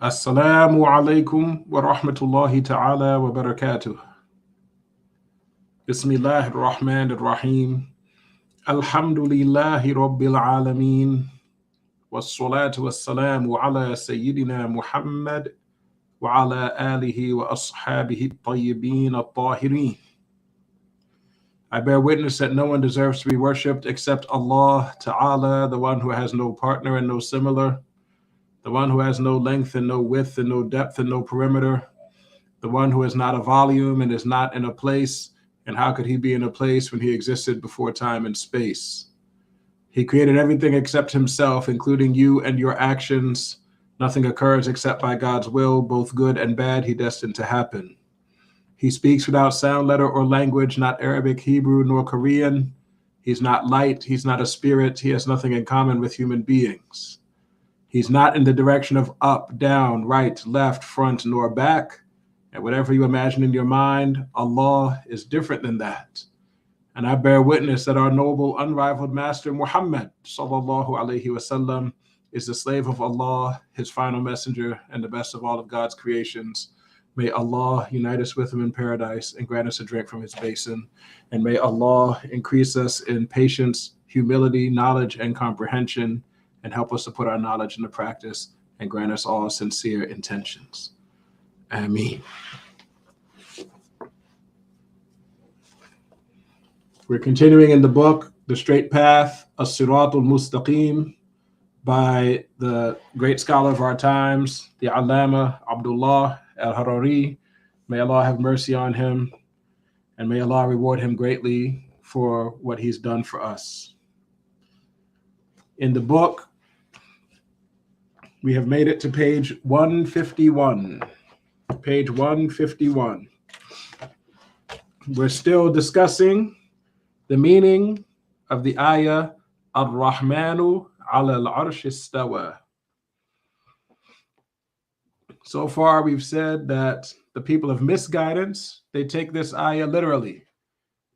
Assalamu alaikum wa rahmatullahi ta'ala wa barakatuh. Bismillahir Rahmanir Rahim. Alhamdulillahi Rabbil Alameen. Wassalatu wassalamu ala Sayyidina Muhammad wa ala alihi wa ashabihi at-tayyibin at-tahirin. I bear witness that no one deserves to be worshipped except Allah Ta'ala, the one who has no partner and no similar, the one who has no length and no width and no depth and no perimeter, the one who is not a volume and is not in a place. And how could he be in a place when he existed before time and space? He created everything except himself, including you and your actions. Nothing occurs except by God's will, both good and bad he destined to happen. He speaks without sound, letter, or language, not Arabic, Hebrew, nor Korean. He's not light. He's not a spirit. He has nothing in common with human beings. He's not in the direction of up, down, right, left, front, nor back. And whatever you imagine in your mind, Allah is different than that. And I bear witness that our noble, unrivaled master, Muhammad, sallallahu alaihi wasallam, is the slave of Allah, his final messenger, and the best of all of God's creations. May Allah unite us with him in paradise and grant us a drink from his basin. And may Allah increase us in patience, humility, knowledge, and comprehension, and help us to put our knowledge into practice and grant us all sincere intentions. Ameen. We're continuing in the book, The Straight Path, As-Siratul Mustaqim, by the great scholar of our times, the Allama Abdullah al-Harari. May Allah have mercy on him, and may Allah reward him greatly for what he's done for us. In the book, we have made it to page 151. Page 151. We're still discussing the meaning of the ayah Ar-Rahmanu ala al-Arsh istawa. So far, we've said that the people of misguidance, they take this ayah literally.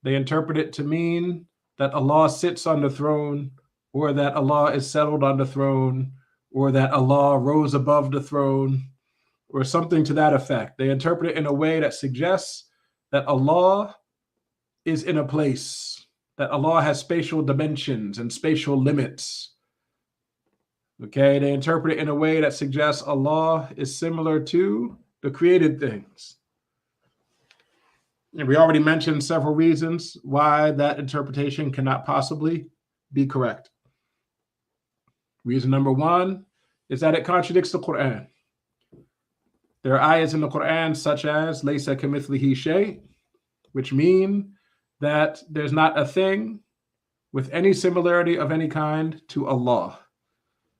They interpret it to mean that Allah sits on the throne, or that Allah is settled on the throne, or that Allah rose above the throne, or something to that effect. They interpret it in a way that suggests that Allah is in a place, that Allah has spatial dimensions and spatial limits. Okay, they interpret it in a way that suggests Allah is similar to the created things. And we already mentioned several reasons why that interpretation cannot possibly be correct. Reason number one is that it contradicts the Quran. There are ayahs in the Quran such as Laysa kamithlihi shay, which mean that there's not a thing with any similarity of any kind to Allah.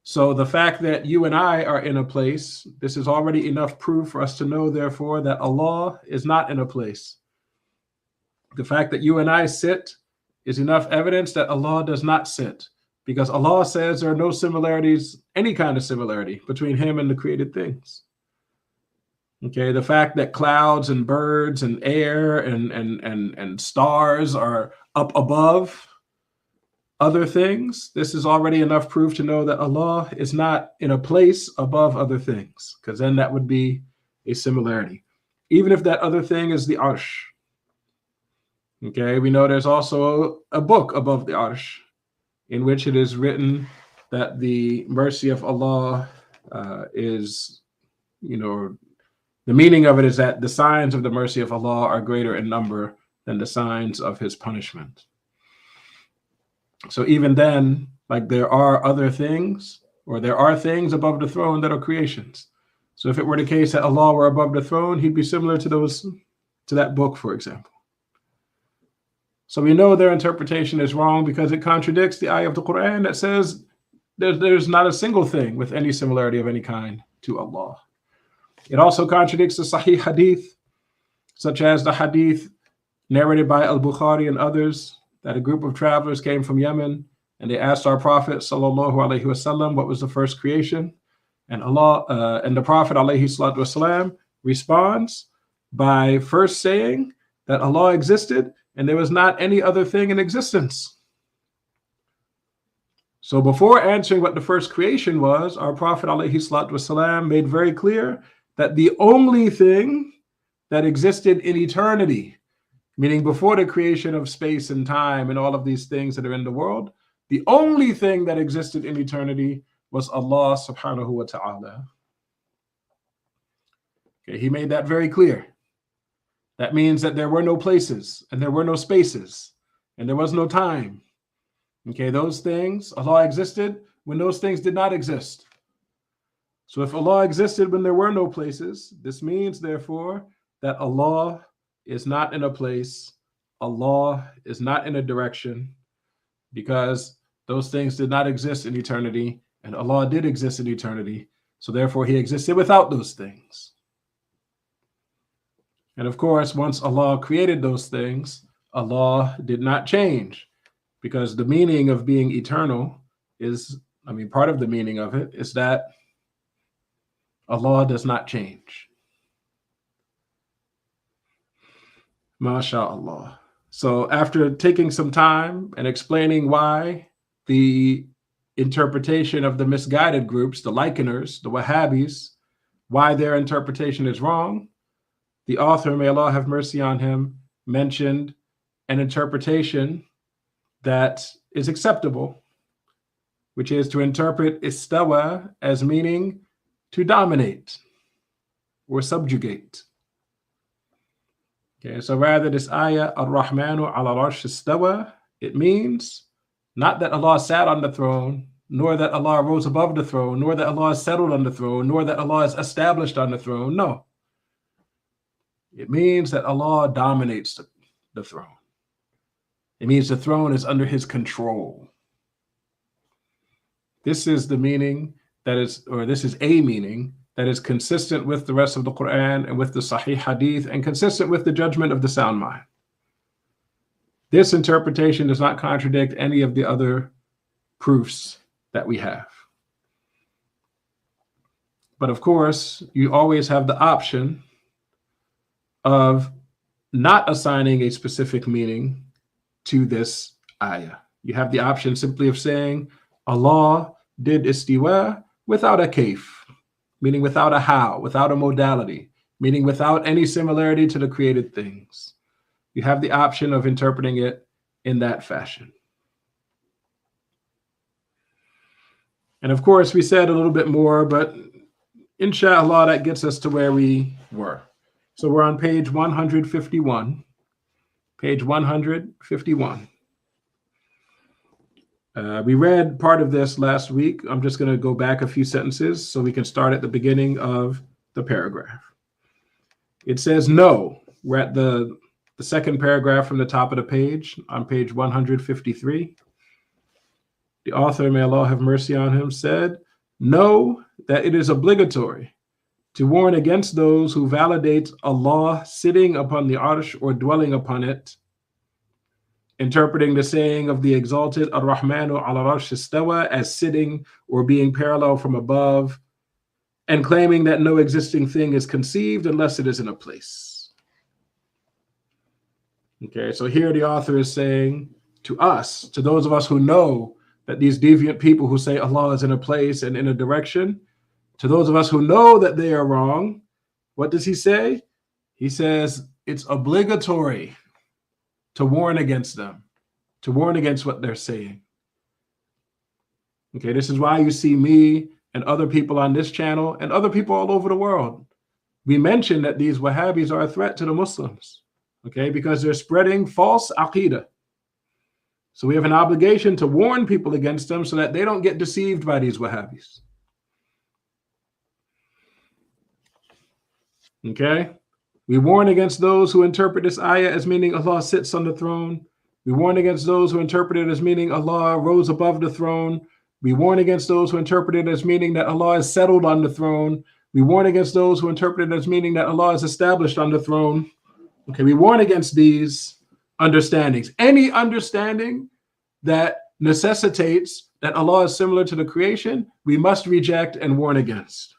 So the fact that you and I are in a place, this is already enough proof for us to know, therefore, that Allah is not in a place. The fact that you and I sit is enough evidence that Allah does not sit, because Allah says there are no similarities, any kind of similarity between him and the created things. Okay, the fact that clouds and birds and air and stars are up above other things, this is already enough proof to know that Allah is not in a place above other things, because then that would be a similarity. Even if that other thing is the Arsh. Okay, we know there's also a book above the Arsh in which it is written that the mercy of Allah is, the meaning of it is that the signs of the mercy of Allah are greater in number than the signs of his punishment. So even then, like there are other things, or there are things above the throne that are creations. So if it were the case that Allah were above the throne, he'd be similar to that book, for example. So we know their interpretation is wrong because it contradicts the ayah of the Quran that says there's not a single thing with any similarity of any kind to Allah. It also contradicts the Sahih Hadith, such as the Hadith narrated by Al-Bukhari and others, that a group of travelers came from Yemen and they asked our Prophet sallallahu alaihi wasallam what was the first creation, and the Prophet alaihi salatu wasallam responds by first saying that Allah existed and there was not any other thing in existence. So before answering what the first creation was, our Prophet ﷺ made very clear that the only thing that existed in eternity, meaning before the creation of space and time and all of these things that are in the world, the only thing that existed in eternity was Allah subhanahu wa ta'ala. Okay, he made that very clear. That means that there were no places and there were no spaces and there was no time. Okay, those things, Allah existed when those things did not exist. So if Allah existed when there were no places, this means, therefore, that Allah is not in a place, Allah is not in a direction, because those things did not exist in eternity, and Allah did exist in eternity. So therefore, he existed without those things. And of course, once Allah created those things, Allah did not change, because the meaning of being eternal is, part of the meaning of it is that Allah does not change. MashaAllah. So after taking some time and explaining why the interpretation of the misguided groups, the likeners, the Wahhabis, why their interpretation is wrong, the author, may Allah have mercy on him, mentioned an interpretation that is acceptable, which is to interpret istawa as meaning to dominate or subjugate. Okay, so rather this ayah, Ar-Rahmanu ala arsh istawa, it means not that Allah sat on the throne, nor that Allah rose above the throne, nor that Allah is settled on the throne, nor that Allah is established on the throne. No. It means that Allah dominates the throne. It means the throne is under his control. This is the meaning that is, or this is a meaning that is consistent with the rest of the Quran and with the Sahih Hadith and consistent with the judgment of the sound mind. This interpretation does not contradict any of the other proofs that we have. But of course, you always have the option of not assigning a specific meaning to this ayah. You have the option simply of saying Allah did istiwa without a kayf, meaning without a how, without a modality, meaning without any similarity to the created things. You have the option of interpreting it in that fashion. And of course, we said a little bit more, but inshallah, that gets us to where we were. So we're on page 151. Page 151. We read part of this last week. I'm just going to go back a few sentences so we can start at the beginning of the paragraph. It says, no. We're at the second paragraph from the top of the page on page 153. The author, may Allah have mercy on him, said, know that it is obligatory to warn against those who validate Allah sitting upon the arsh or dwelling upon it, interpreting the saying of the exalted Ar-Rahmanu ala arsh istawa as sitting or being parallel from above, and claiming that no existing thing is conceived unless it is in a place. Okay, so here the author is saying to us, to those of us who know that these deviant people who say Allah is in a place and in a direction, to those of us who know that they are wrong, what does he say? He says it's obligatory to warn against them, to warn against what they're saying. Okay, this is why you see me and other people on this channel and other people all over the world. We mention that these Wahhabis are a threat to the Muslims, okay, because they're spreading false aqidah. So we have an obligation to warn people against them so that they don't get deceived by these Wahhabis. Okay, we warn against those who interpret this ayah as meaning Allah sits on the throne. We warn against those who interpret it as meaning Allah rose above the throne. We warn against those who interpret it as meaning that Allah is settled on the throne. We warn against those who interpret it as meaning that Allah is established on the throne. Okay, we warn against these understandings. Any understanding that necessitates that Allah is similar to the creation, we must reject and warn against.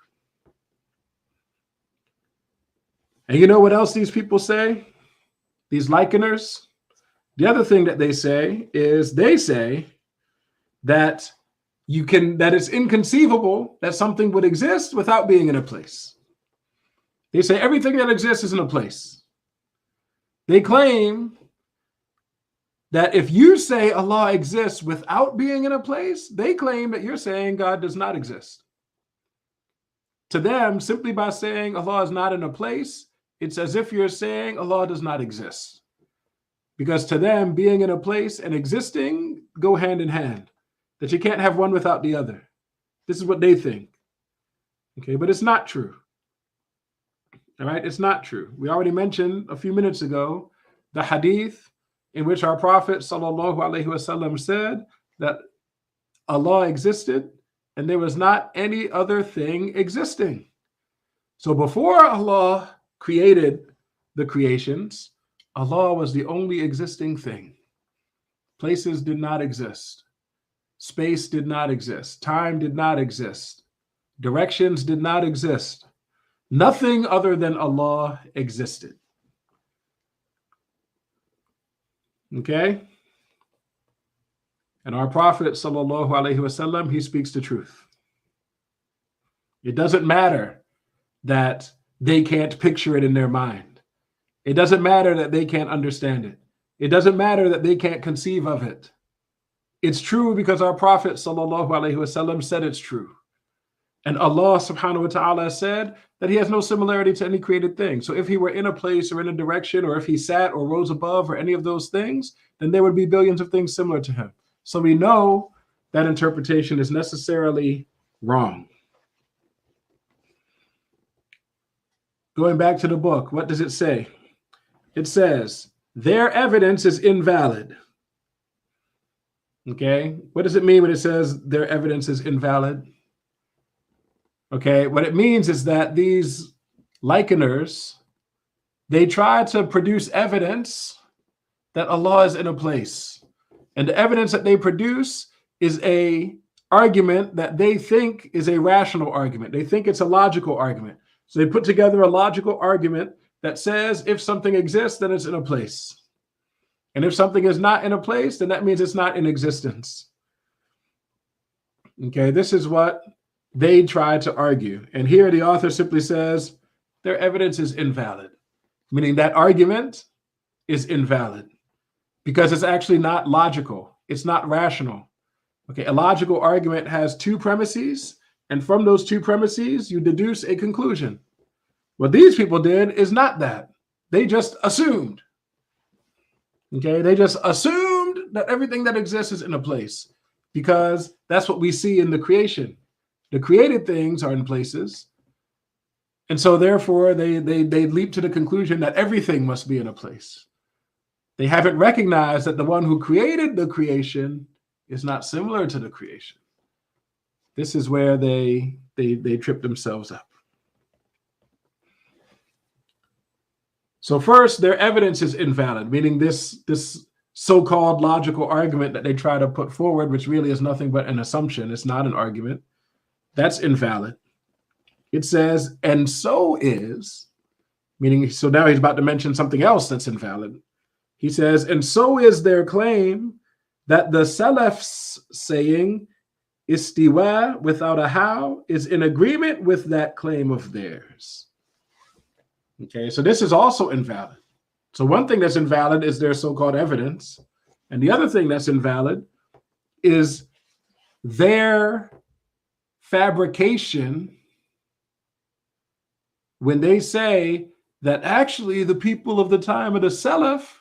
And you know what else these people say? These likeners? The other thing that they say is they say that that it's inconceivable that something would exist without being in a place. They say everything that exists is in a place. They claim that if you say Allah exists without being in a place, they claim that you're saying God does not exist. To them, simply by saying Allah is not in a place, it's as if you're saying Allah does not exist. Because to them, being in a place and existing go hand in hand, that you can't have one without the other. This is what they think. Okay, but it's not true. All right, it's not true. We already mentioned a few minutes ago the hadith in which our Prophet sallallahu alaihi wasallam said that Allah existed and there was not any other thing existing. So before Allah created the creations, Allah was the only existing thing. Places did not exist. Space did not exist. Time did not exist. Directions did not exist. Nothing other than Allah existed. Okay? And our Prophet, sallallahu alaihi wasallam, he speaks the truth. It doesn't matter that they can't picture it in their mind. It doesn't matter that they can't understand it. It doesn't matter that they can't conceive of it. It's true because our Prophet, sallallahu alaihi wasallam, said it's true. And Allah subhanahu wa ta'ala said that he has no similarity to any created thing. So if he were in a place or in a direction, or if he sat or rose above or any of those things, then there would be billions of things similar to him. So we know that interpretation is necessarily wrong. Going back to the book, what does it say? It says, their evidence is invalid. Okay, what does it mean when it says their evidence is invalid? Okay, what it means is that these likeners, they try to produce evidence that Allah is in a place. And the evidence that they produce is a argument that they think is a rational argument. They think it's a logical argument. So they put together a logical argument that says if something exists, then it's in a place. And if something is not in a place, then that means it's not in existence. Okay, this is what they try to argue. And here the author simply says their evidence is invalid, meaning that argument is invalid because it's actually not logical. It's not rational. Okay, a logical argument has two premises, and from those two premises, you deduce a conclusion. What these people did is not that. They just assumed. Okay, they just assumed that everything that exists is in a place because that's what we see in the creation. The created things are in places. And so therefore, they leap to the conclusion that everything must be in a place. They haven't recognized that the one who created the creation is not similar to the creation. This is where they trip themselves up. So first, their evidence is invalid, meaning this so-called logical argument that they try to put forward, which really is nothing but an assumption. It's not an argument. That's invalid. It says, and so is, meaning, so now he's about to mention something else that's invalid. He says, and so is their claim that the Salaf's saying, istiwa without a how, is in agreement with that claim of theirs. Okay, so this is also invalid. So one thing that's invalid is their so-called evidence. And the other thing that's invalid is their fabrication when they say that actually the people of the time of the Salafus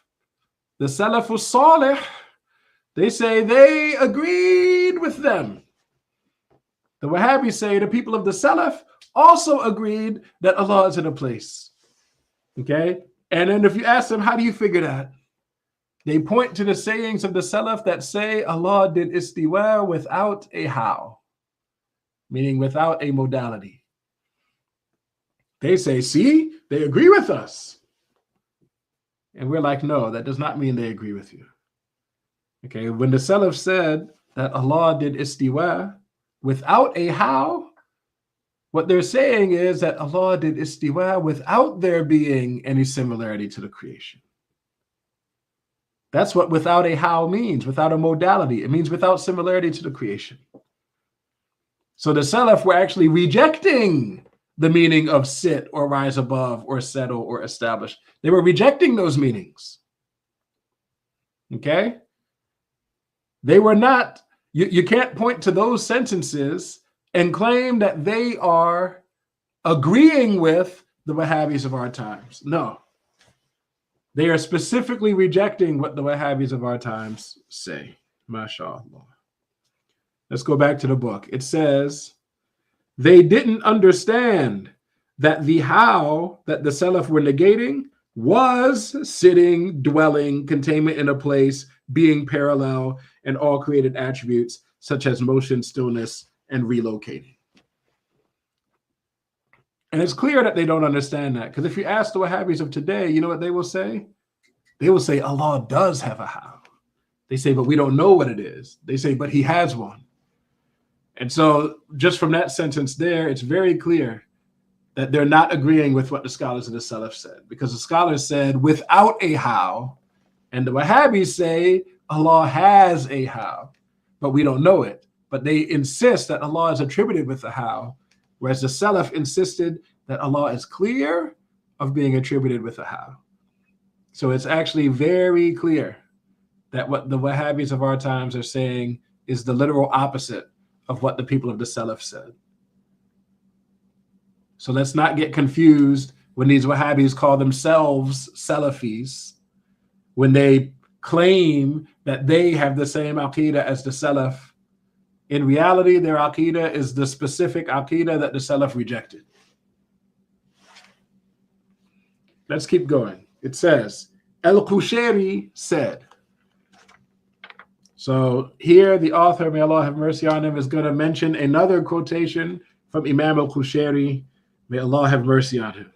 Salih, they say they agreed with them. The Wahhabis say the people of the Salaf also agreed that Allah is in a place. Okay? And then if you ask them, how do you figure that? They point to the sayings of the Salaf that say Allah did istiwa without a how, meaning without a modality. They say, see, they agree with us. And we're like, no, that does not mean they agree with you. Okay, when the Salaf said that Allah did istiwa without a how, what they're saying is that Allah did istiwa without there being any similarity to the creation. That's what without a how means, without a modality. It means without similarity to the creation. So the Salaf were actually rejecting the meaning of sit or rise above or settle or establish. They were rejecting those meanings. Okay? They were not, you can't point to those sentences and claim that they are agreeing with the Wahhabis of our times. No. They are specifically rejecting what the Wahhabis of our times say. MashaAllah. Let's go back to the book. It says, they didn't understand that the how that the Salaf were negating was sitting, dwelling, containment in a place, being parallel, and all created attributes such as motion, stillness, and relocating. And it's clear that they don't understand that, because if you ask the Wahhabis of today, you know what they will say? They will say Allah does have a how. They say, but we don't know what it is. They say, but he has one. And so just from that sentence there, it's very clear that they're not agreeing with what the scholars of the Salaf said, because the scholars said without a how, and the Wahhabis say Allah has a how, but we don't know it. But they insist that Allah is attributed with the how, whereas the Salaf insisted that Allah is clear of being attributed with a how. So it's actually very clear that what the Wahhabis of our times are saying is the literal opposite of what the people of the Salaf said. So let's not get confused when these Wahhabis call themselves Salafis, when they claim that they have the same Aqidah as the Salaf. In reality, their Aqidah is the specific Aqidah that the Salaf rejected. Let's keep going. It says, Al-Qushayri said. So here the author, may Allah have mercy on him, is going to mention another quotation from Imam Al-Qushayri. May Allah have mercy on him.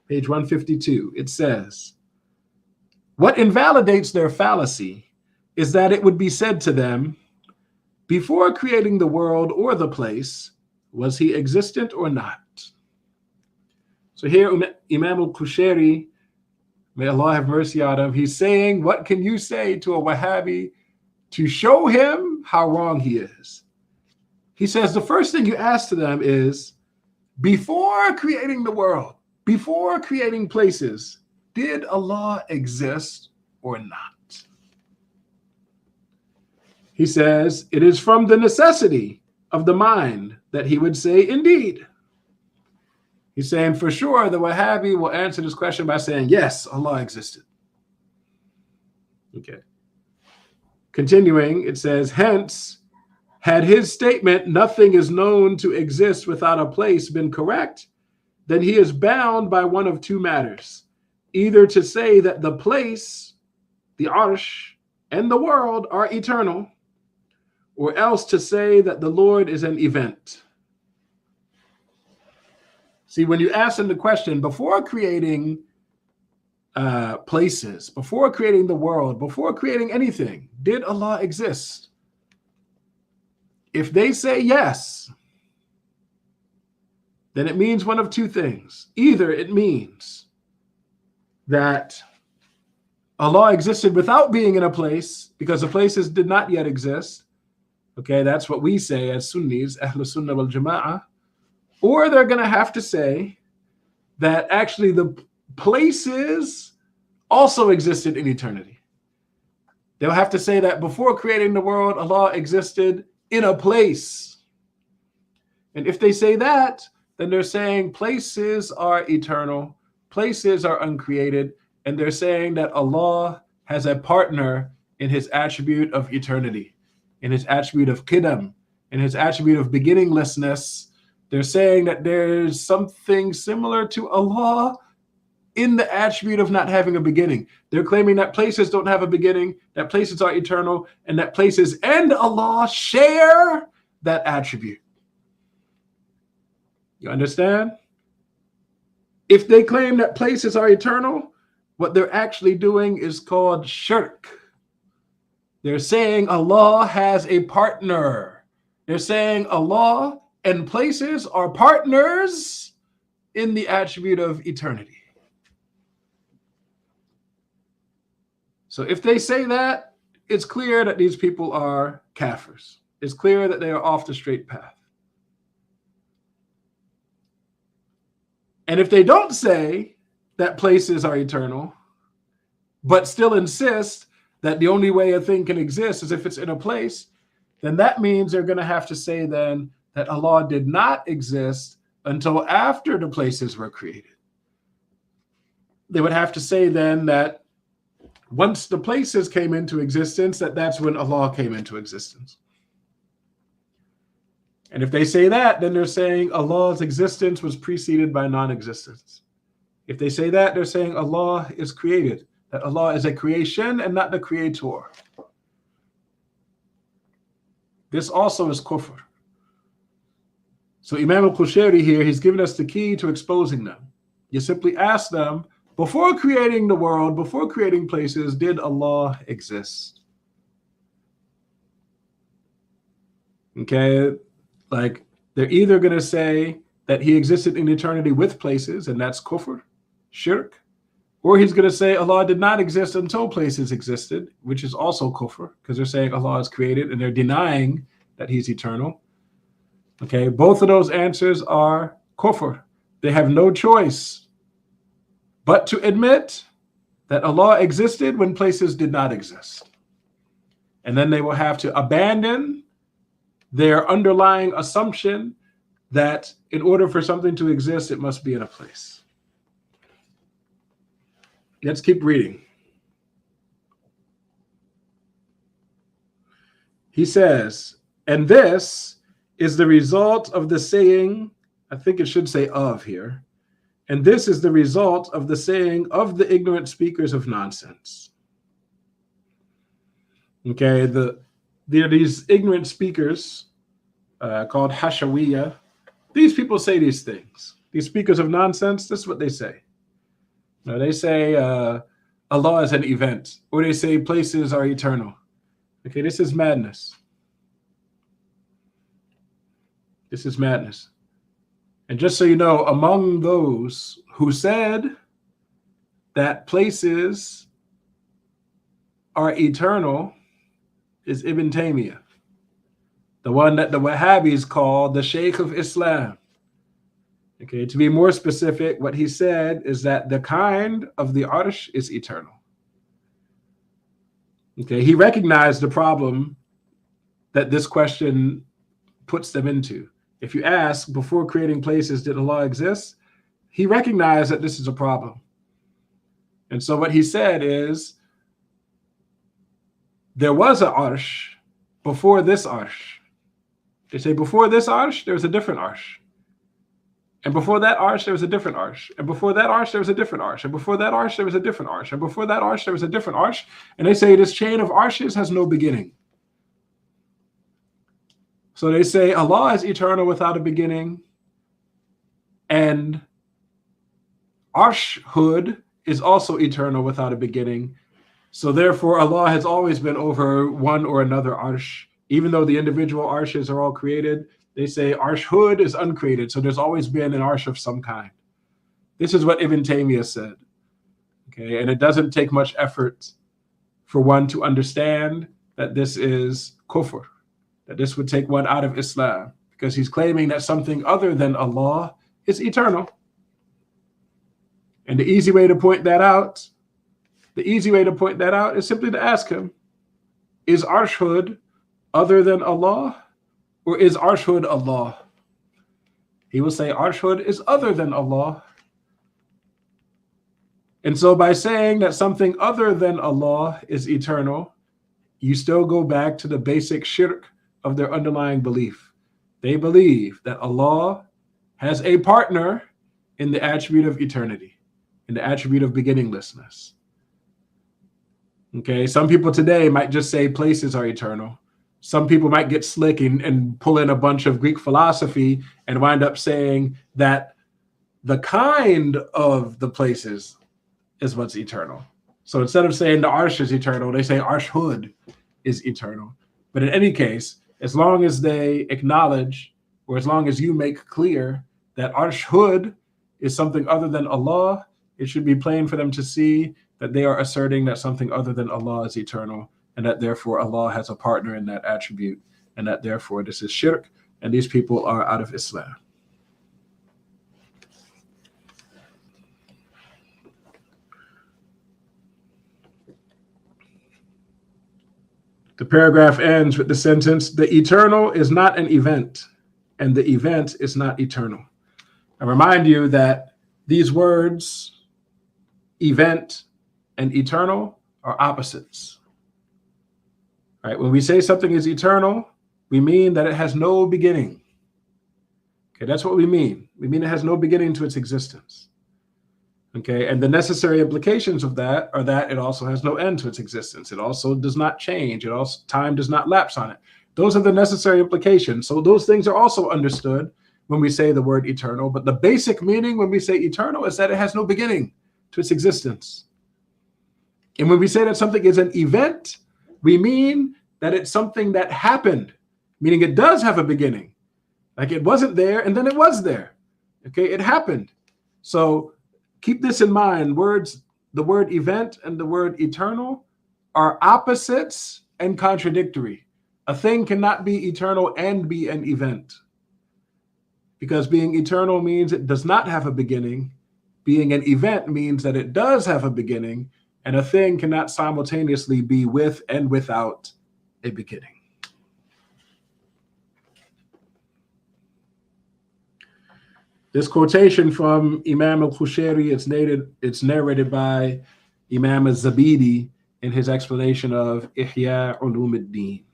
Page 152, it says, what invalidates their fallacy is that it would be said to them, before creating the world or the place, was he existent or not? So here Imam Al-Qushayri, may Allah have mercy on him, he's saying, what can you say to a Wahhabi to show him how wrong he is? He says the first thing you ask to them is, before creating the world, before creating places, did Allah exist or not? He says, it is from the necessity of the mind that he would say, indeed. He's saying, for sure, the Wahhabi will answer this question by saying, yes, Allah existed. Okay. Continuing, it says, hence, had his statement, nothing is known to exist without a place, been correct, then he is bound by one of two matters. Either to say that the place, the arsh, and the world are eternal, or else to say that the Lord is an event. See, when you ask them the question, before creating places, before creating the world, before creating anything, did Allah exist? If they say yes, then it means one of two things. Either it means that Allah existed without being in a place, because the places did not yet exist. Okay, that's what we say as Sunnis, Ahlul Sunnah wal Jama'ah. Or they're going to have to say that actually the places also existed in eternity. They'll have to say that before creating the world, Allah existed in a place. And if they say that, then they're saying places are eternal, places are uncreated, and they're saying that Allah has a partner in his attribute of eternity, in his attribute of qidam, in his attribute of beginninglessness. They're saying that there's something similar to Allah in the attribute of not having a beginning. They're claiming that places don't have a beginning, that places are eternal, and that places and Allah share that attribute. You understand? If they claim that places are eternal, what they're actually doing is called shirk. They're saying Allah has a partner. They're saying Allah and places are partners in the attribute of eternity. So if they say that, it's clear that these people are kafirs. it's clear that they are off the straight path. And if they don't say that places are eternal, but still insist that the only way a thing can exist is if it's in a place, then that means they're going to have to say then that Allah did not exist until after the places were created. They would have to say then that once the places came into existence, that's when Allah came into existence. And if they say that, then they're saying Allah's existence was preceded by non-existence. If they say that, they're saying Allah is created, that Allah is a creation and not the creator. This also is kufr. So Imam al-Qushayri here, he's given us the key to exposing them. You simply ask them, before creating the world, before creating places, did Allah exist? Okay, like they're either going to say that he existed in eternity with places, and that's kufr, shirk, or he's going to say Allah did not exist until places existed, which is also kufr, because they're saying Allah is created and they're denying that he's eternal. Okay, both of those answers are kufr. They have no choice but to admit that Allah existed when places did not exist. And then they will have to abandon their underlying assumption that in order for something to exist, it must be in a place. Let's keep reading. He says, and this is the result of the saying, I think it should say of here, and this is the result of the saying of the ignorant speakers of nonsense. Okay, there are these ignorant speakers called Hashawiyya. These people say these things. These speakers of nonsense, this is what they say. Now, they say Allah is an event, or they say places are eternal. Okay, this is madness. This is madness. And just so you know, among those who said that places are eternal is Ibn Taymiyyah, the one that the Wahhabis call the Shaykh of Islam. Okay, to be more specific, what he said is that the kind of the arsh is eternal. Okay, he recognized the problem that this question puts them into. If you ask, before creating places, did Allah exist? He recognized that this is a problem. And so what he said is, there was an arsh before this arsh. They say before this arsh, there was a different arsh. And before that arsh, there was a different arsh. And before that arsh, there was a different arsh. And before that arsh, there was a different arsh. And before that arsh, there was a different arsh. And they say this chain of arshes has no beginning. So they say Allah is eternal without a beginning. And arshhood is also eternal without a beginning. So therefore, Allah has always been over one or another arsh. Even though the individual arshes are all created, they say arshhood is uncreated. So there's always been an arsh of some kind. This is what Ibn Taymiyyah said. Okay, and it doesn't take much effort for one to understand that this is kufr, that this would take one out of Islam, because he's claiming that something other than Allah is eternal. And the easy way to point that out, is simply to ask him, is arshhood other than Allah, or is arshhood Allah? He will say arshhood is other than Allah. And so by saying that something other than Allah is eternal, you still go back to the basic shirk of their underlying belief. They believe that Allah has a partner in the attribute of eternity, in the attribute of beginninglessness. Okay, some people today might just say places are eternal. Some people might get slick and pull in a bunch of Greek philosophy and wind up saying that the kind of the places is what's eternal. So instead of saying the arsh is eternal, they say arshhood is eternal. But in any case, as long as they acknowledge, or as long as you make clear that arshhood is something other than Allah, it should be plain for them to see that they are asserting that something other than Allah is eternal, and that therefore Allah has a partner in that attribute, and that therefore this is shirk, and these people are out of Islam. The paragraph ends with the sentence, the eternal is not an event, and the event is not eternal. I remind you that these words, event and eternal, are opposites. Right? When we say something is eternal, we mean that it has no beginning. Okay, that's what we mean. We mean it has no beginning to its existence. Okay, and the necessary implications of that are that it also has no end to its existence. It also does not change. It also, time does not lapse on it. Those are the necessary implications. So those things are also understood when we say the word eternal. But the basic meaning when we say eternal is that it has no beginning to its existence. And when we say that something is an event, we mean that it's something that happened, meaning it does have a beginning. Like it wasn't there and then it was there. Okay, it happened. So keep this in mind. The word event and the word eternal are opposites and contradictory. A thing cannot be eternal and be an event. Because being eternal means it does not have a beginning. Being an event means that it does have a beginning, and a thing cannot simultaneously be with and without a beginning. This quotation from Imam al-Qushayri, it's narrated by Imam al-Zabidi in his explanation of Ihya Ulumuddin.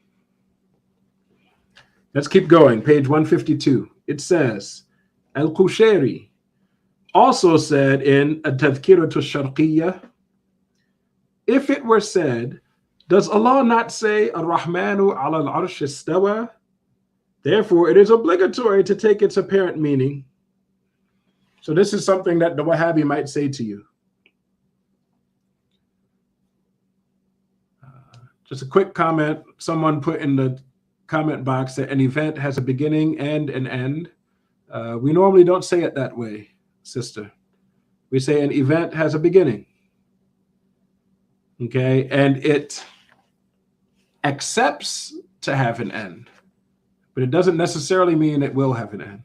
Let's keep going. Page 152. It says, Al-Qushayri also said in At-Tadhkiratu Sharqiyya, if it were said, does Allah not say Ar-Rahmanu ala al-Arsh istawa? Therefore, it is obligatory to take its apparent meaning. So this is something that the Wahhabi might say to you. Just a quick comment. Someone put in the comment box that an event has a beginning and an end. We normally don't say it that way, sister. We say an event has a beginning. Okay, and it accepts to have an end, but it doesn't necessarily mean it will have an end.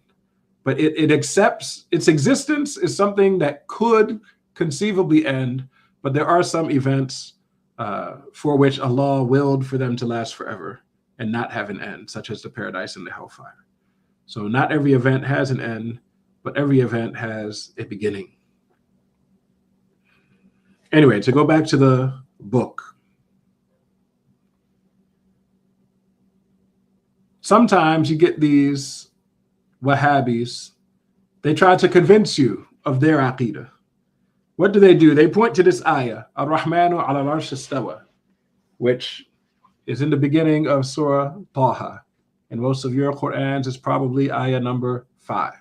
But it accepts its existence is something that could conceivably end, but there are some events for which Allah willed for them to last forever and not have an end, such as the paradise and the hellfire. So not every event has an end, but every event has a beginning. Anyway, to go back to the book. Sometimes you get these Wahhabis, they try to convince you of their aqidah. What do? They point to this ayah, Ar-Rahmanu ala al-Arsh istawa, which is in the beginning of Surah Taha. In most of your Qur'ans, it's probably ayah number 5.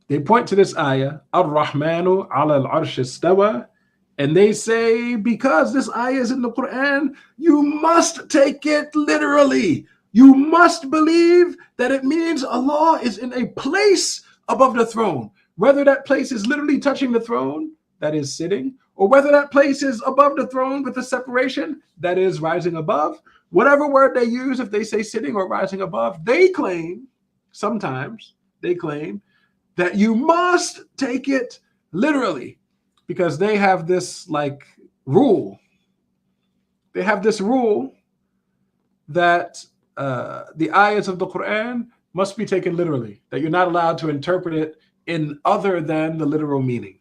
They point to this ayah, Ar-Rahmanu ala al-Arsh istawa, and they say, because this ayah is in the Qur'an, you must take it literally. You must believe that it means Allah is in a place above the throne. Whether that place is literally touching the throne, that is sitting, or whether that place is above the throne with a separation, that is rising above. Whatever word they use, if they say sitting or rising above, they claim, sometimes they claim, that you must take it literally because they have this like rule. They have this rule that the ayahs of the Quran must be taken literally, that you're not allowed to interpret it in other than the literal meaning.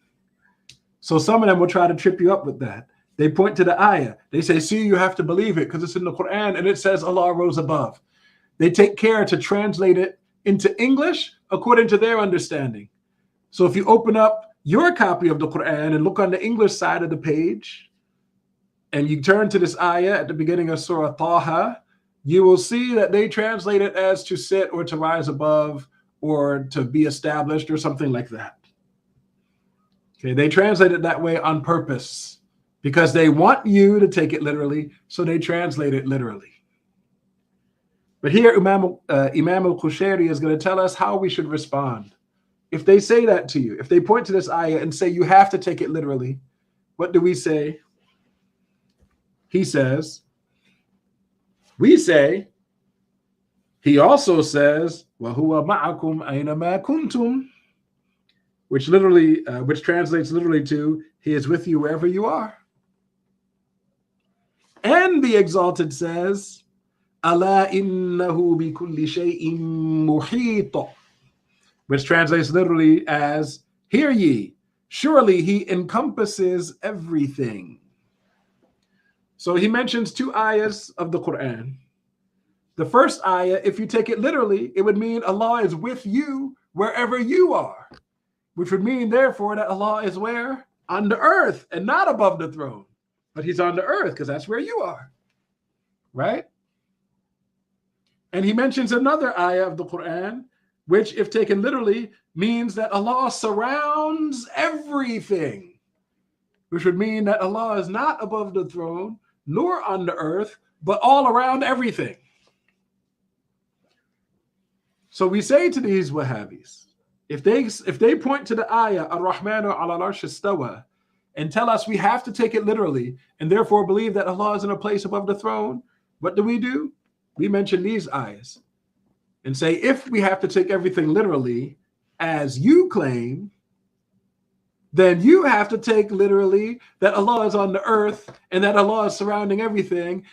So some of them will try to trip you up with that. They point to the ayah. They say, see, you have to believe it because it's in the Quran and it says Allah rose above. They take care to translate it into English according to their understanding. So if you open up your copy of the Quran and look on the English side of the page and you turn to this ayah at the beginning of Surah Taha, you will see that they translate it as to sit or to rise above or to be established or something like that. Okay, they translate it that way on purpose because they want you to take it literally, so they translate it literally. But here Imam al-Qushayri is going to tell us how we should respond. If they say that to you, if they point to this ayah and say you have to take it literally, what do we say? He says, We say, he also says, وَهُوَ مَعَكُمْ أَيْنَمَا كُنْتُمْ, which translates literally to, he is with you wherever you are. And the Exalted says, أَلَا إِنَّهُ بِكُلِّ شَيْءٍ مُحِيطٌ, which translates literally as, hear ye, surely he encompasses everything. So he mentions two ayahs of the Quran. The first ayah, if you take it literally, it would mean Allah is with you wherever you are, which would mean, therefore, that Allah is where? On the earth and not above the throne. But he's on the earth because that's where you are, right? And he mentions another ayah of the Quran, which, if taken literally, means that Allah surrounds everything, which would mean that Allah is not above the throne, nor on the earth, but all around everything. So we say to these Wahhabis, if they point to the ayah, Ar-Rahmanu ala al-Arsh istawa, and tell us we have to take it literally, and therefore believe that Allah is in a place above the throne, what do? We mention these ayahs and say, if we have to take everything literally, as you claim, then you have to take literally that Allah is on the earth and that Allah is surrounding everything.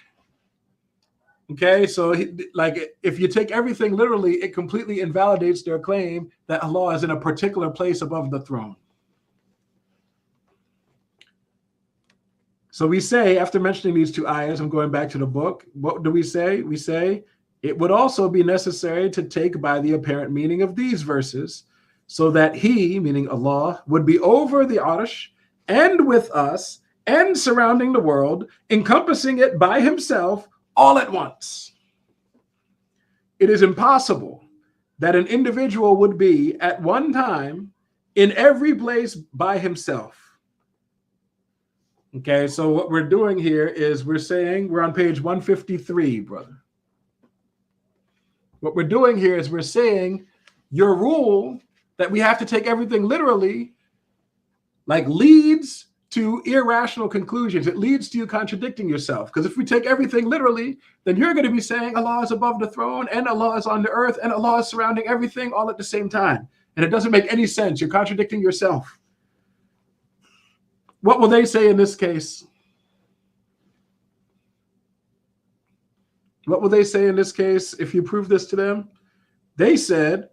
Okay, so if you take everything literally, it completely invalidates their claim that Allah is in a particular place above the throne. So we say, after mentioning these two ayahs, I'm going back to the book, what do we say? We say, it would also be necessary to take by the apparent meaning of these verses, so that he, meaning Allah, would be over the arsh and with us and surrounding the world, encompassing it by himself all at once. It is impossible that an individual would be at one time in every place by himself. Okay, so what we're doing here is we're saying, we're on page 153, brother. What we're doing here is we're saying your rule that we have to take everything literally, leads to irrational conclusions. It leads to you contradicting yourself. Because if we take everything literally, then you're going to be saying Allah is above the throne and Allah is on the earth and Allah is surrounding everything all at the same time. And it doesn't make any sense. You're contradicting yourself. What will they say in this case? What will they say in this case if you prove this to them? They said,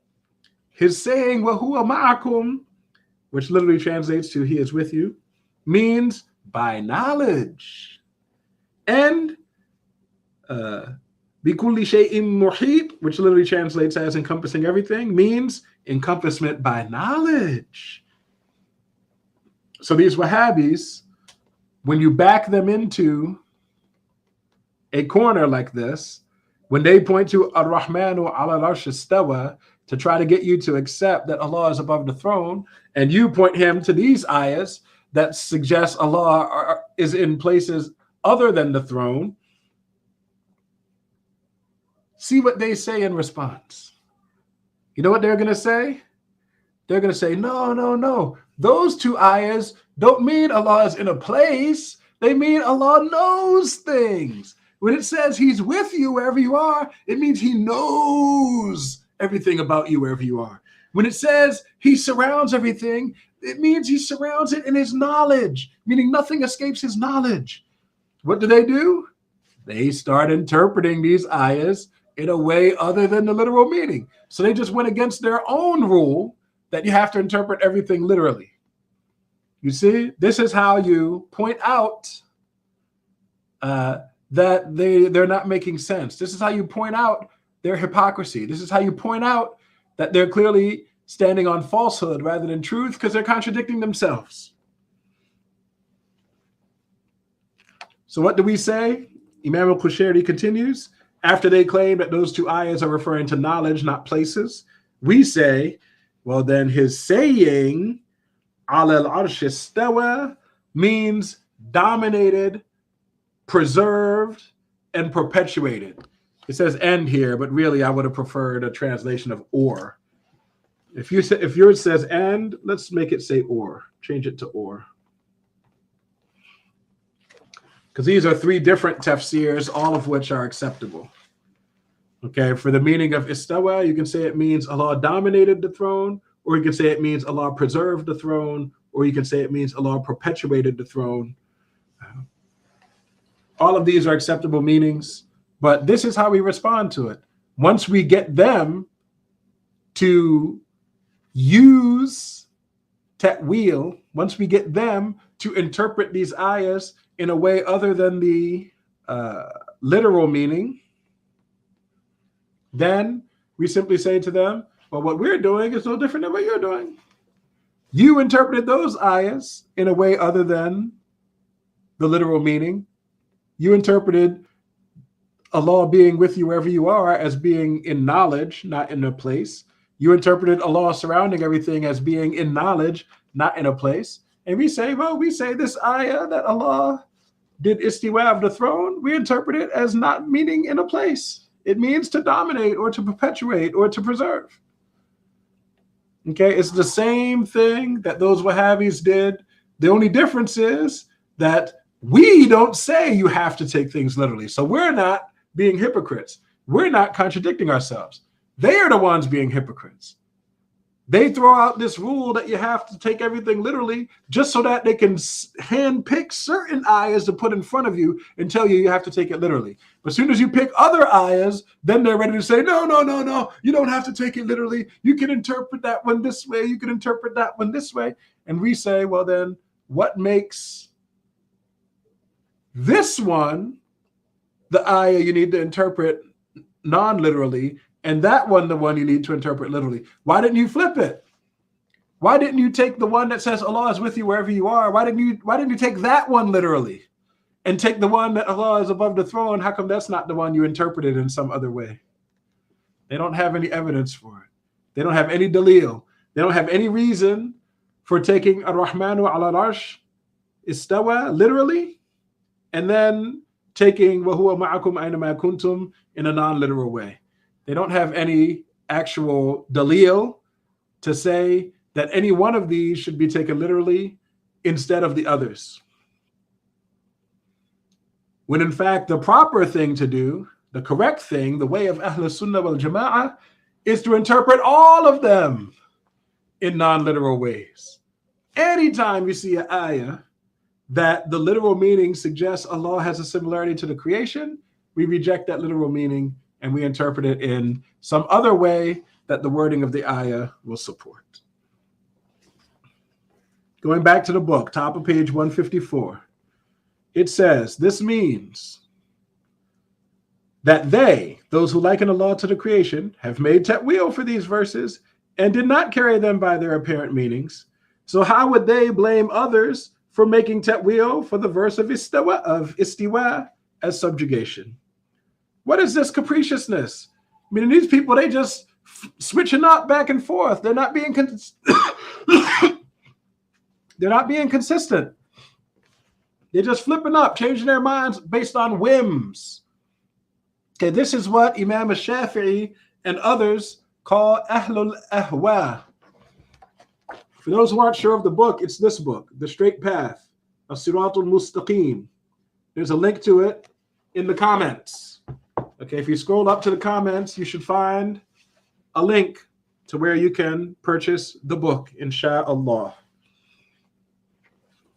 his saying, وَهُوَ مَعَكُمْ, which literally translates to he is with you, means by knowledge. And بِكُلِّ شَيْءٍ مُحِيطٍ, which literally translates as encompassing everything, means encompassment by knowledge. So these Wahhabis, when you back them into a corner like this, when they point to Ar-Rahmanu ala al-Arsh istawa to try to get you to accept that Allah is above the throne, and you point him to these ayahs that suggest Allah is in places other than the throne, see what they say in response. You know what they're going to say? They're going to say, no. Those two ayahs don't mean Allah is in a place. They mean Allah knows things. When it says he's with you wherever you are, it means he knows everything about you wherever you are. When it says he surrounds everything, it means he surrounds it in his knowledge, meaning nothing escapes his knowledge. What do? They start interpreting these ayahs in a way other than the literal meaning. So they just went against their own rule that you have to interpret everything literally. You see, this is how you point out that they're not making sense. This is how you point out their hypocrisy. This is how you point out that they're clearly standing on falsehood rather than truth, because they're contradicting themselves. So what do we say? Imam al-Qushayri continues, after they claim that those two ayahs are referring to knowledge, not places, we say, well, then his saying, ala al-arsh istawa, means dominated, preserved, and perpetuated. It says end here, but really I would have preferred a translation of or. If yours says and, let's make it say or. Change it to or. because these are three different tafsirs, all of which are acceptable. Okay, for the meaning of istawa, you can say it means Allah dominated the throne, or you can say it means Allah preserved the throne, or you can say it means Allah perpetuated the throne. All of these are acceptable meanings, but this is how we respond to it. Once we get them to use ta'wil, once we get them to interpret these ayahs in a way other than the literal meaning, then we simply say to them, well, what we're doing is no different than what you're doing. You interpreted those ayahs in a way other than the literal meaning. You interpreted Allah being with you wherever you are as being in knowledge, not in a place. You interpreted Allah surrounding everything as being in knowledge, not in a place. And we say, well, we say this ayah that Allah did istiwa of the throne, we interpret it as not meaning in a place. It means to dominate or to perpetuate or to preserve. Okay, it's the same thing that those Wahhabis did. The only difference is that we don't say you have to take things literally. So we're not being hypocrites. We're not contradicting ourselves. They are the ones being hypocrites. They throw out this rule that you have to take everything literally just so that they can handpick certain ayahs to put in front of you and tell you you have to take it literally. But as soon as you pick other ayahs, then they're ready to say, no, you don't have to take it literally. You can interpret that one this way. You can interpret that one this way. And we say, well, then what makes this one the ayah you need to interpret non-literally, and that one the one you need to interpret literally? Why didn't you flip it? Why didn't you take the one that says Allah is with you wherever you are? Why didn't you take that one literally and take the one that Allah is above the throne? How come that's not the one you interpreted in some other way? They don't have any evidence for it. They don't have any dalil. They don't have any reason for taking Ar-Rahmanu ala al-Arsh istawa literally and then taking wa huwa ma'akum aynama kuntum in a non-literal way. They don't have any actual dalil to say that any one of these should be taken literally instead of the others. When in fact, the proper thing to do, the correct thing, the way of Ahl Sunnah wal Jama'ah, is to interpret all of them in non-literal ways. Anytime you see an ayah that the literal meaning suggests Allah has a similarity to the creation, we reject that literal meaning and we interpret it in some other way that the wording of the ayah will support. Going back to the book, top of page 154, it says, this means that they, those who liken Allah to the creation, have made ta'wil for these verses and did not carry them by their apparent meanings. So how would they blame others for making ta'wil for the verse of istiwa as subjugation? What is this capriciousness? I mean, these people, they just switching up back and forth. They're not being they're not being consistent. They're just flipping up, changing their minds based on whims. Okay, this is what Imam al-Shafi'i and others call Ahlul Ahwa. For those who aren't sure of the book, it's this book, The Straight Path, As-Siratul Mustaqim. There's a link to it in the comments. Okay, if you scroll up to the comments, you should find a link to where you can purchase the book, insha'Allah.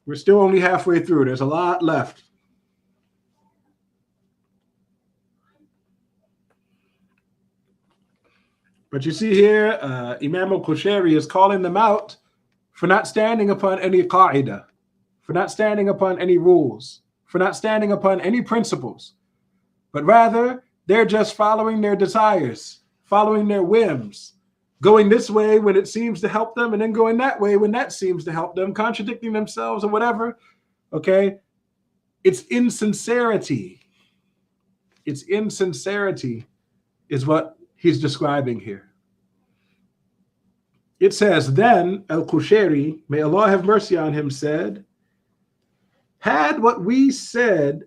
We're still only halfway through. There's a lot left. But you see here, Imam al-Qushayri is calling them out for not standing upon any qa'idah, for not standing upon any rules, for not standing upon any principles, but rather they're just following their desires, following their whims, going this way when it seems to help them, and then going that way when that seems to help them, contradicting themselves or whatever. Okay? It's insincerity. It's insincerity is what he's describing here. It says, then Al-Qushayri, may Allah have mercy on him, said, had what we said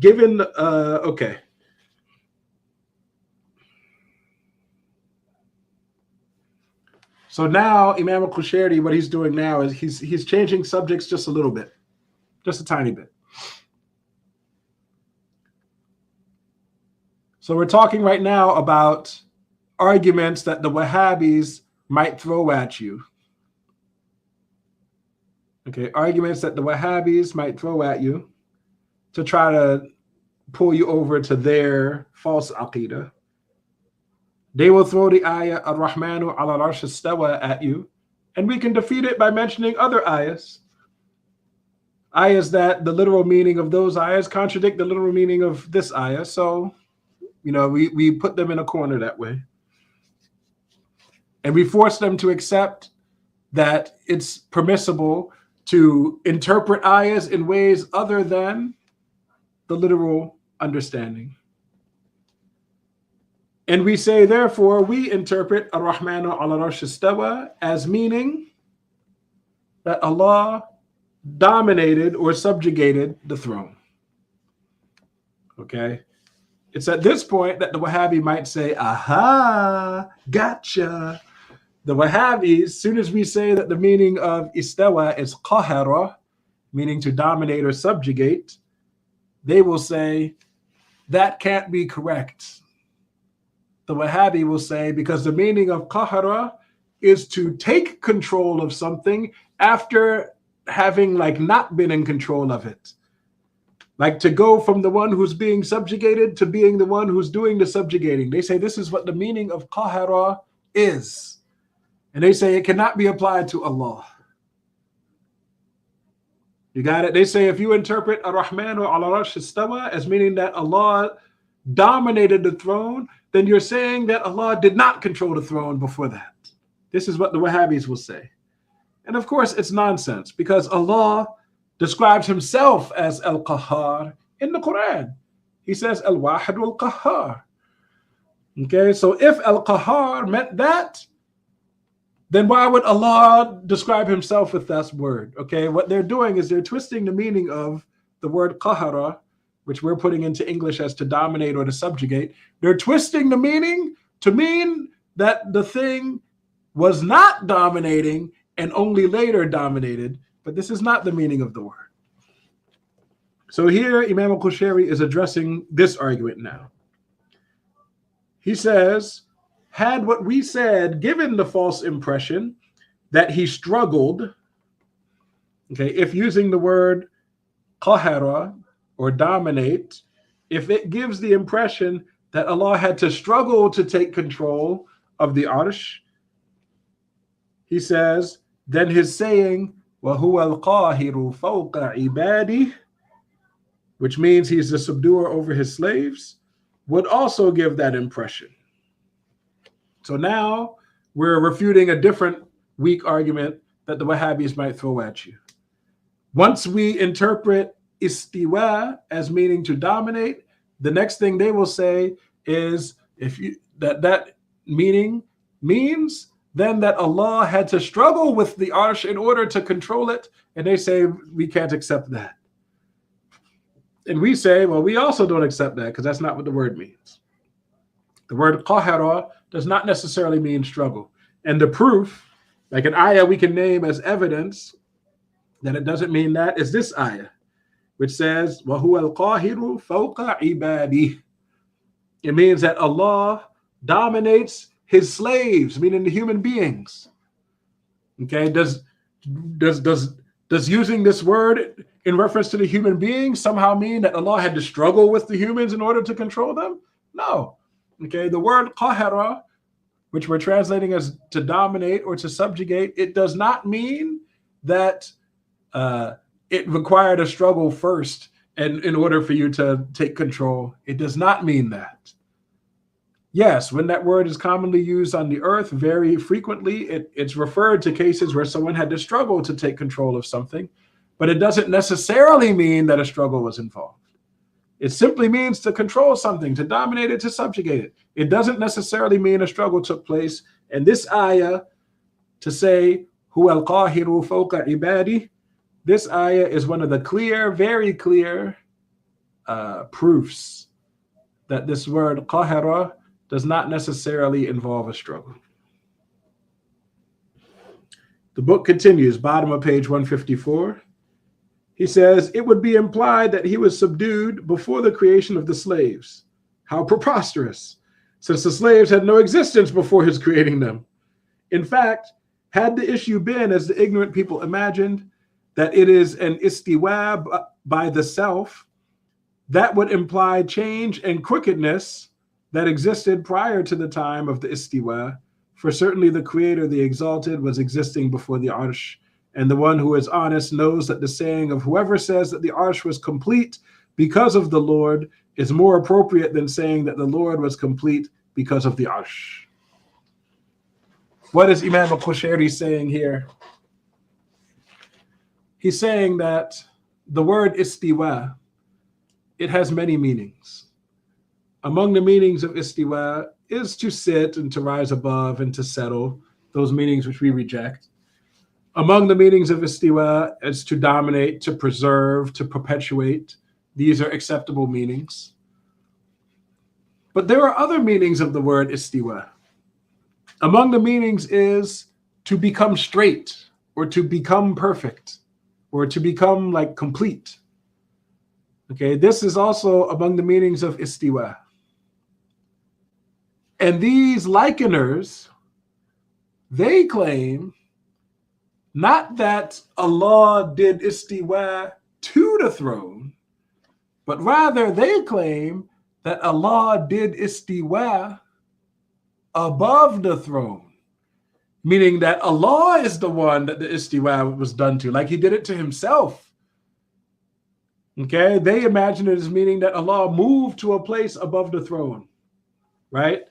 given, okay. So now Imam al-Qushayri, what he's doing now is he's changing subjects just a little bit, just a tiny bit. So we're talking right now about arguments that the Wahhabis might throw at you. Okay, arguments that the Wahhabis might throw at you to try to pull you over to their false aqidah. They will throw the ayah Ar-Rahmanu ala al-Arsh istawa at you, and we can defeat it by mentioning other ayahs. Ayahs that the literal meaning of those ayahs contradict the literal meaning of this ayah. So, we put them in a corner that way. And we force them to accept that it's permissible to interpret ayahs in ways other than the literal understanding. And we say, therefore, we interpret Ar-Rahmanu ala al-Arsh istawa as meaning that Allah dominated or subjugated the throne. Okay? It's at this point that the Wahhabi might say, aha, gotcha. The Wahhabis, as soon as we say that the meaning of istawa is qahara, meaning to dominate or subjugate, they will say, that can't be correct. The Wahhabi will say, because the meaning of qahara is to take control of something after having not been in control of it. Like to go from the one who's being subjugated to being the one who's doing the subjugating. They say this is what the meaning of qahara is. And they say it cannot be applied to Allah. You got it? They say if you interpret Ar-Rahmanu ala al-Arsh istawa as meaning that Allah dominated the throne, then you're saying that Allah did not control the throne before that. This is what the Wahhabis will say. And of course, it's nonsense because Allah describes himself as Al-Qahhar in the Quran. He says Al-Wahid Al-Qahhar. Okay, so if Al-Qahhar meant that, then why would Allah describe himself with that word? Okay, what they're doing is they're twisting the meaning of the word qahara, which we're putting into English as to dominate or to subjugate. They're twisting the meaning to mean that the thing was not dominating and only later dominated, but this is not the meaning of the word. So here Imam al-Qushayri is addressing this argument now. He says, had what we said given the false impression that he struggled, okay, if using the word qahara or dominate, if it gives the impression that Allah had to struggle to take control of the arsh, he says, then his saying, وَهُوَ الْقَاهِرُ فَوْقَ عِبَادِهِ, which means he's the subduer over his slaves, would also give that impression. So now we're refuting a different weak argument that the Wahhabis might throw at you. Once we interpret istiwa as meaning to dominate, the next thing they will say is that meaning means then that Allah had to struggle with the arsh in order to control it, and they say we can't accept that. And we say, well, we also don't accept that because that's not what the word means. The word qahara does not necessarily mean struggle. And the proof, like an ayah we can name as evidence that it doesn't mean that, is this ayah, which says, وَهُوَ الْقَاهِرُ فَوْقَ عِبَادِهِ. It means that Allah dominates his slaves, meaning the human beings. Okay, does using this word in reference to the human beings somehow mean that Allah had to struggle with the humans in order to control them? No. Okay, the word qahara, which we're translating as to dominate or to subjugate, it does not mean that it required a struggle first and in order for you to take control. It does not mean that. Yes, when that word is commonly used on the earth very frequently, it's referred to cases where someone had to struggle to take control of something, but it doesn't necessarily mean that a struggle was involved. It simply means to control something, to dominate it, to subjugate it. It doesn't necessarily mean a struggle took place. And this ayah, to say, huwa al-qahiru fawqa ibadi, this ayah is one of the clear, very clear proofs that this word qahara does not necessarily involve a struggle. The book continues, bottom of page 154. He says, it would be implied that he was subdued before the creation of the slaves. How preposterous, since the slaves had no existence before his creating them. In fact, had the issue been, as the ignorant people imagined, that it is an istiwa by the self, that would imply change and crookedness that existed prior to the time of the istiwa. For certainly the Creator, the Exalted, was existing before the Arsh, and the one who is honest knows that the saying of whoever says that the Arsh was complete because of the Lord is more appropriate than saying that the Lord was complete because of the Arsh. What is Imam al-Qushayri saying here? He's saying that the word istiwa, it has many meanings. Among the meanings of istiwa is to sit and to rise above and to settle, those meanings which we reject. Among the meanings of istiwa is to dominate, to preserve, to perpetuate. These are acceptable meanings. But there are other meanings of the word istiwa. Among the meanings is to become straight, or to become perfect, or to become like complete. Okay, this is also among the meanings of istiwa. And these likeners, they claim not that Allah did istiwa to the throne, but rather they claim that Allah did istiwa above the throne, meaning that Allah is the one that the istiwa was done to, like he did it to himself. Okay, they imagine it as meaning that Allah moved to a place above the throne, right?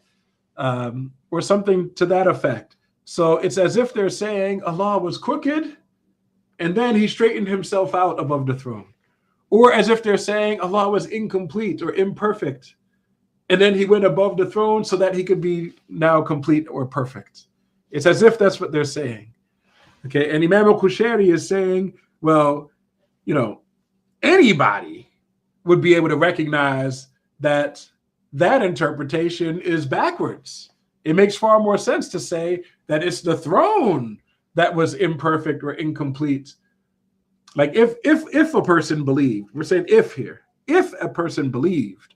Or something to that effect. So it's as if they're saying Allah was crooked and then he straightened himself out above the throne. Or as if they're saying Allah was incomplete or imperfect and then he went above the throne so that he could be now complete or perfect. It's as if that's what they're saying. Okay, and Imam al-Qushayri is saying, well, you know, anybody would be able to recognize that that interpretation is backwards. It makes far more sense to say that it's the throne that was imperfect or incomplete. Like if a person believed, we're saying if here, if a person believed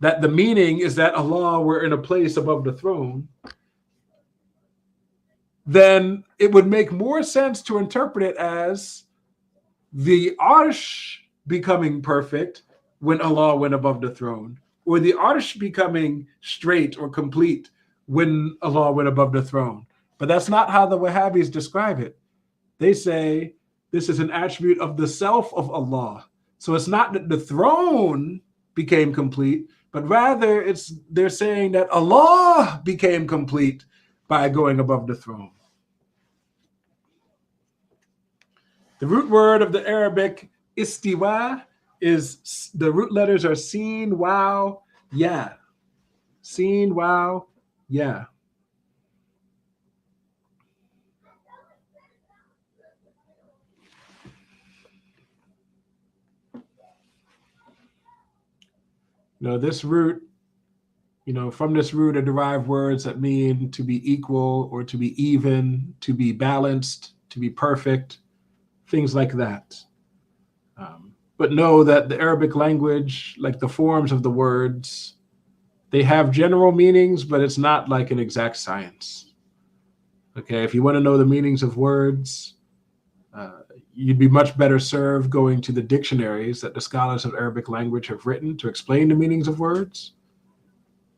that the meaning is that Allah were in a place above the throne, then it would make more sense to interpret it as the Arsh becoming perfect when Allah went above the throne, or the Arsh becoming straight or complete when Allah went above the throne. But that's not how the Wahhabis describe it. They say this is an attribute of the self of Allah. So it's not that the throne became complete, but rather they're saying that Allah became complete by going above the throne. The root word of the Arabic istiwa is, the root letters are sin, waw, ya. Sin, waw, ya. Now this root, from this root are derived words that mean to be equal or to be even, to be balanced, to be perfect, things like that. But know that the Arabic language, like the forms of the words, they have general meanings, but it's not like an exact science. Okay, if you want to know the meanings of words, you'd be much better served going to the dictionaries that the scholars of Arabic language have written to explain the meanings of words.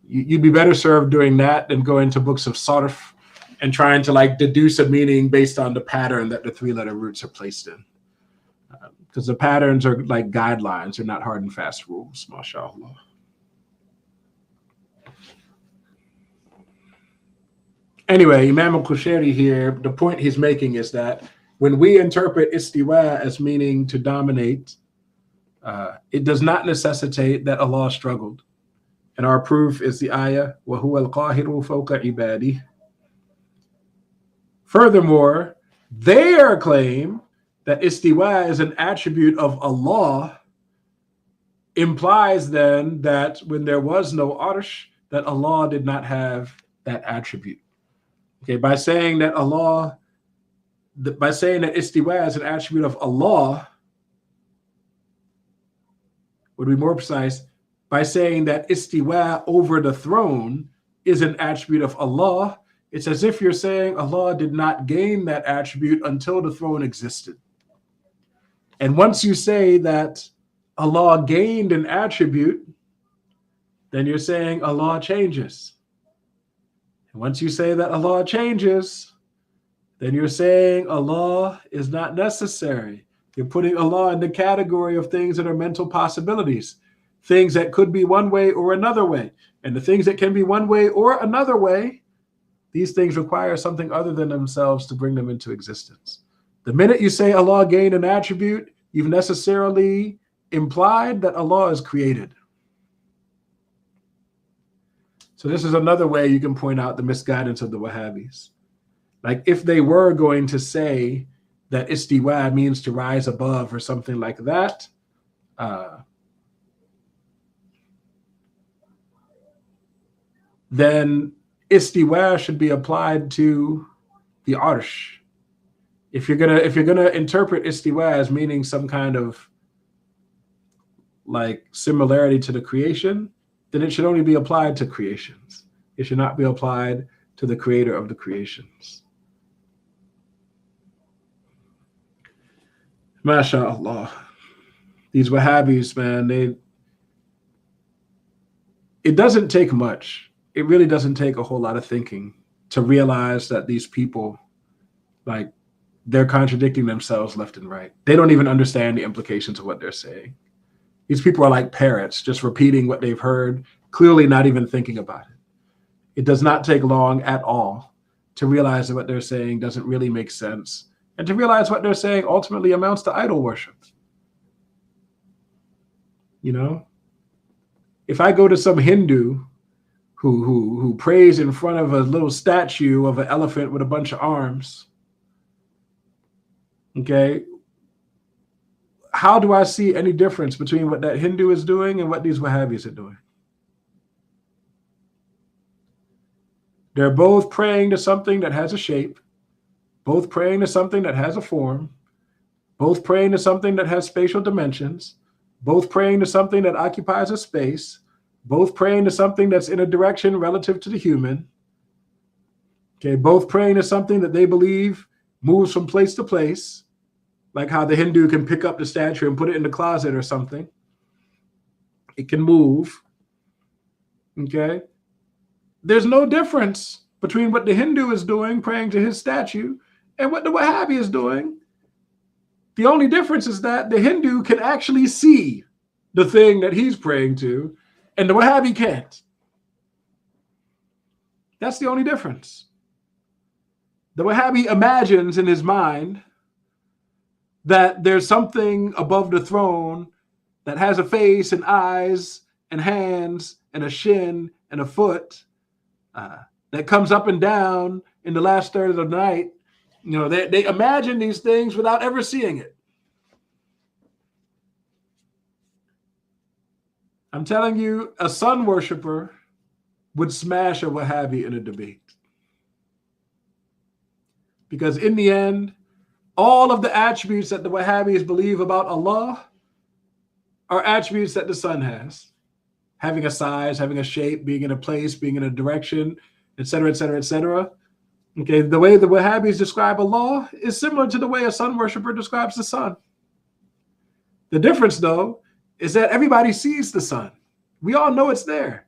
You'd be better served doing that than going to books of sarf and trying to deduce a meaning based on the pattern that the three-letter roots are placed in. Because the patterns are like guidelines, they're not hard and fast rules, mashallah. Anyway, Imam al-Qushayri here, the point he's making is that when we interpret istiwa as meaning to dominate, it does not necessitate that Allah struggled. And our proof is the ayah, وَهُوَ الْقَاهِرُ فَوْقَ عِبَادِهِ. Furthermore, their claim that istiwa is an attribute of Allah implies then that when there was no arsh, that Allah did not have that attribute. Okay, by saying that istiwa is an attribute of Allah, would be more precise, by saying that istiwa, over the throne, is an attribute of Allah, it's as if you're saying Allah did not gain that attribute until the throne existed. And once you say that Allah gained an attribute, then you're saying Allah changes. And once you say that Allah changes, then you're saying Allah is not necessary. You're putting Allah in the category of things that are mental possibilities, things that could be one way or another way. And the things that can be one way or another way, these things require something other than themselves to bring them into existence. The minute you say Allah gained an attribute, you've necessarily implied that Allah is created. So this is another way you can point out the misguidance of the Wahhabis. Like if they were going to say that istiwa means to rise above or something like that, then istiwa should be applied to the arsh. If you're gonna interpret istiwa as meaning some kind of like similarity to the creation, then it should only be applied to creations. It should not be applied to the creator of the creations. MashaAllah. These Wahhabis, man, it doesn't take much. It really doesn't take a whole lot of thinking to realize that these people, like, they're contradicting themselves left and right. They don't even understand the implications of what they're saying. These people are like parrots, just repeating what they've heard, clearly not even thinking about it. It does not take long at all to realize that what they're saying doesn't really make sense, and to realize what they're saying ultimately amounts to idol worship. You know, if I go to some Hindu who prays in front of a little statue of an elephant with a bunch of arms, okay, how do I see any difference between what that Hindu is doing and what these Wahhabis are doing? They're both praying to something that has a shape, both praying to something that has a form, both praying to something that has spatial dimensions, both praying to something that occupies a space, both praying to something that's in a direction relative to the human, okay, both praying to something that they believe moves from place to place, like how the Hindu can pick up the statue and put it in the closet or something. It can move, okay? There's no difference between what the Hindu is doing, praying to his statue, and what the Wahhabi is doing. The only difference is that the Hindu can actually see the thing that he's praying to, and the Wahhabi can't. That's the only difference. The Wahhabi imagines in his mind that there's something above the throne that has a face and eyes and hands and a shin and a foot that comes up and down in the last third of the night. You know, they imagine these things without ever seeing it. I'm telling you, a sun worshiper would smash a Wahhabi in a debate. Because in the end, all of the attributes that the Wahhabis believe about Allah are attributes that the sun has. Having a size, having a shape, being in a place, being in a direction, etc., etc., etc. Okay, the way the Wahhabis describe Allah is similar to the way a sun worshiper describes the sun. The difference, though, is that everybody sees the sun. We all know it's there.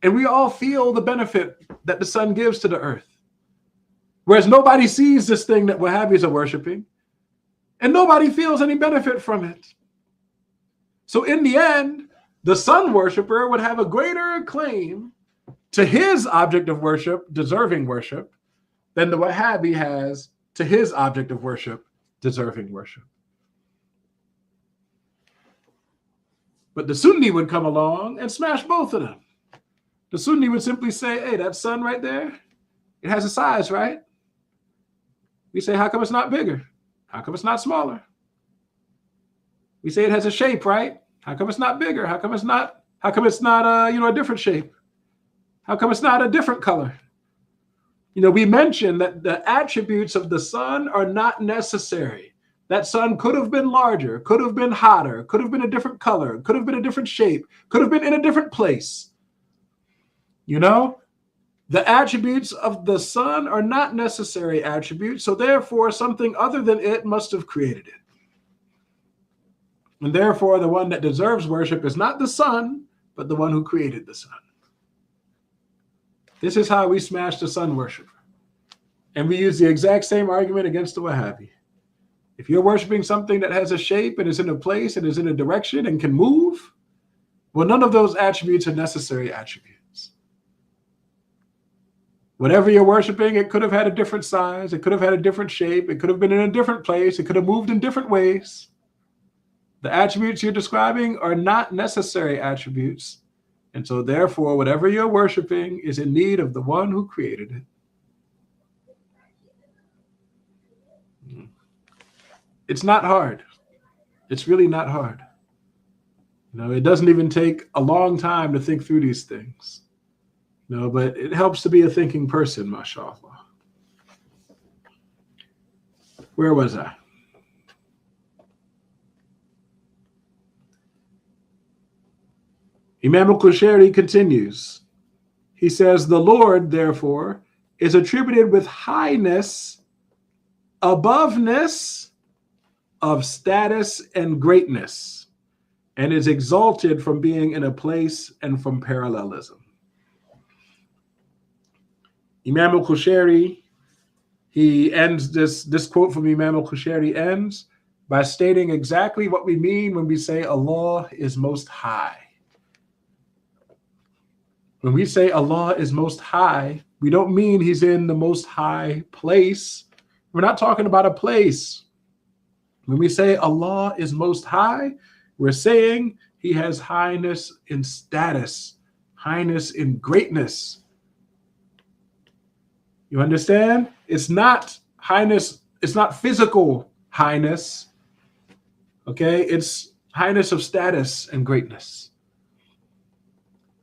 And we all feel the benefit that the sun gives to the earth. Whereas nobody sees this thing that Wahhabis are worshiping, and nobody feels any benefit from it. So in the end, the sun worshiper would have a greater claim to his object of worship, deserving worship, than the Wahhabi has to his object of worship, deserving worship. But the Sunni would come along and smash both of them. The Sunni would simply say, hey, that sun right there, it has a size, right? We say, how come it's not bigger? How come it's not smaller? We say it has a shape, right? How come it's not bigger? How come it's not a different shape? How come it's not a different color? You know, we mentioned that the attributes of the sun are not necessary. That sun could have been larger, could have been hotter, could have been a different color, could have been a different shape, could have been in a different place. You know, the attributes of the sun are not necessary attributes, so therefore something other than it must have created it. And therefore the one that deserves worship is not the sun, but the one who created the sun. This is how we smash the sun worshiper. And we use the exact same argument against the Wahhabi. If you're worshiping something that has a shape and is in a place and is in a direction and can move, well, none of those attributes are necessary attributes. Whatever you're worshiping, it could have had a different size, it could have had a different shape, it could have been in a different place, it could have moved in different ways. The attributes you're describing are not necessary attributes. And so therefore, whatever you're worshiping is in need of the one who created it. It's not hard. It's really not hard. You know, it doesn't even take a long time to think through these things. You know, but it helps to be a thinking person, mashallah. Where was I? Imam al-Qushayri continues. He says, the Lord, therefore, is attributed with highness, aboveness, of status and greatness, and is exalted from being in a place and from parallelism. Imam al-Qushayri, he ends this quote from Imam al-Qushayri ends by stating exactly what we mean when we say Allah is most high. When we say Allah is most high, we don't mean he's in the most high place. We're not talking about a place. When we say Allah is most high, we're saying he has highness in status, highness in greatness. You understand? It's not highness, it's not physical highness. Okay, it's highness of status and greatness.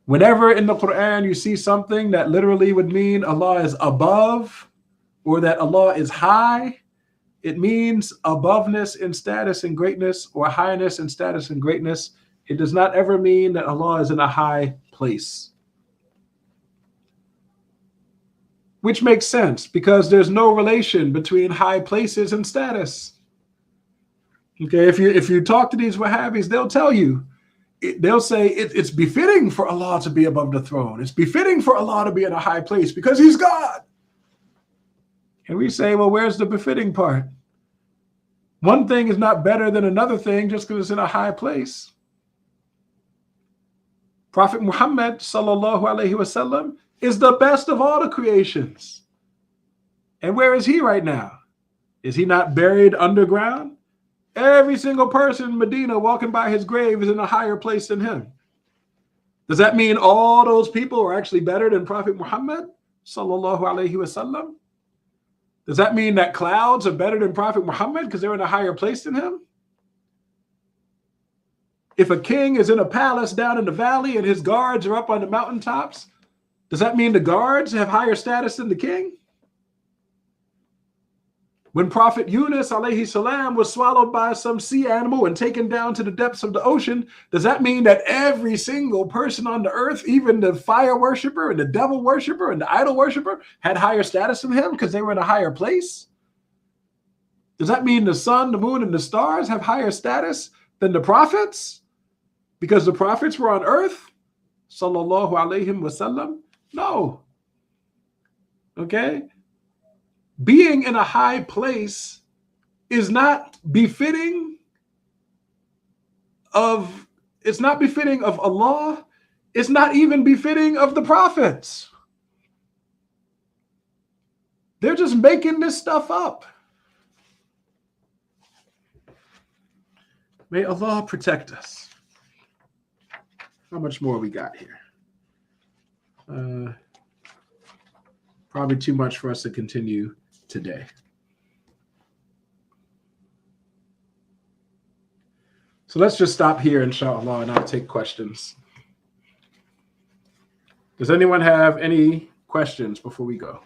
Whenever in the Quran you see something that literally would mean Allah is above or that Allah is high, it means aboveness in status and greatness or highness in status and greatness. It does not ever mean that Allah is in a high place. Which makes sense because there's no relation between high places and status. Okay, if you talk to these Wahhabis, they'll tell you, they'll say it's befitting for Allah to be above the throne. It's befitting for Allah to be in a high place because he's God. And we say, well, where's the befitting part? One thing is not better than another thing just because it's in a high place. Prophet Muhammad sallallahu alaihi wasallam is the best of all the creations. And where is he right now? Is he not buried underground? Every single person in Medina walking by his grave is in a higher place than him. Does that mean all those people are actually better than Prophet Muhammad sallallahu alaihi wasallam? Does that mean that clouds are better than Prophet Muhammad because they're in a higher place than him? If a king is in a palace down in the valley and his guards are up on the mountaintops, does that mean the guards have higher status than the king? When Prophet Yunus alayhi salam was swallowed by some sea animal and taken down to the depths of the ocean, does that mean that every single person on the earth, even the fire worshiper and the devil worshiper and the idol worshiper, had higher status than him because they were in a higher place? Does that mean the sun, the moon, and the stars have higher status than the prophets because the prophets were on earth? Sallallahu alayhi wasallam? No. Okay? Being in a high place is not befitting of, it's not befitting of Allah. It's not even befitting of the prophets. They're just making this stuff up. May Allah protect us. How much more we got here? Probably too much for us to continue today. So let's just stop here, inshallah, and I'll take questions. Does anyone have any questions before we go?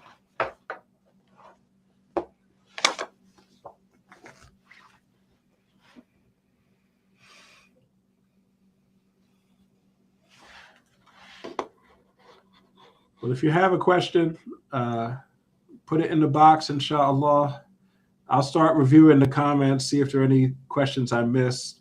Well, if you have a question, put it in the box, inshallah. I'll start reviewing the comments, see if there are any questions I missed.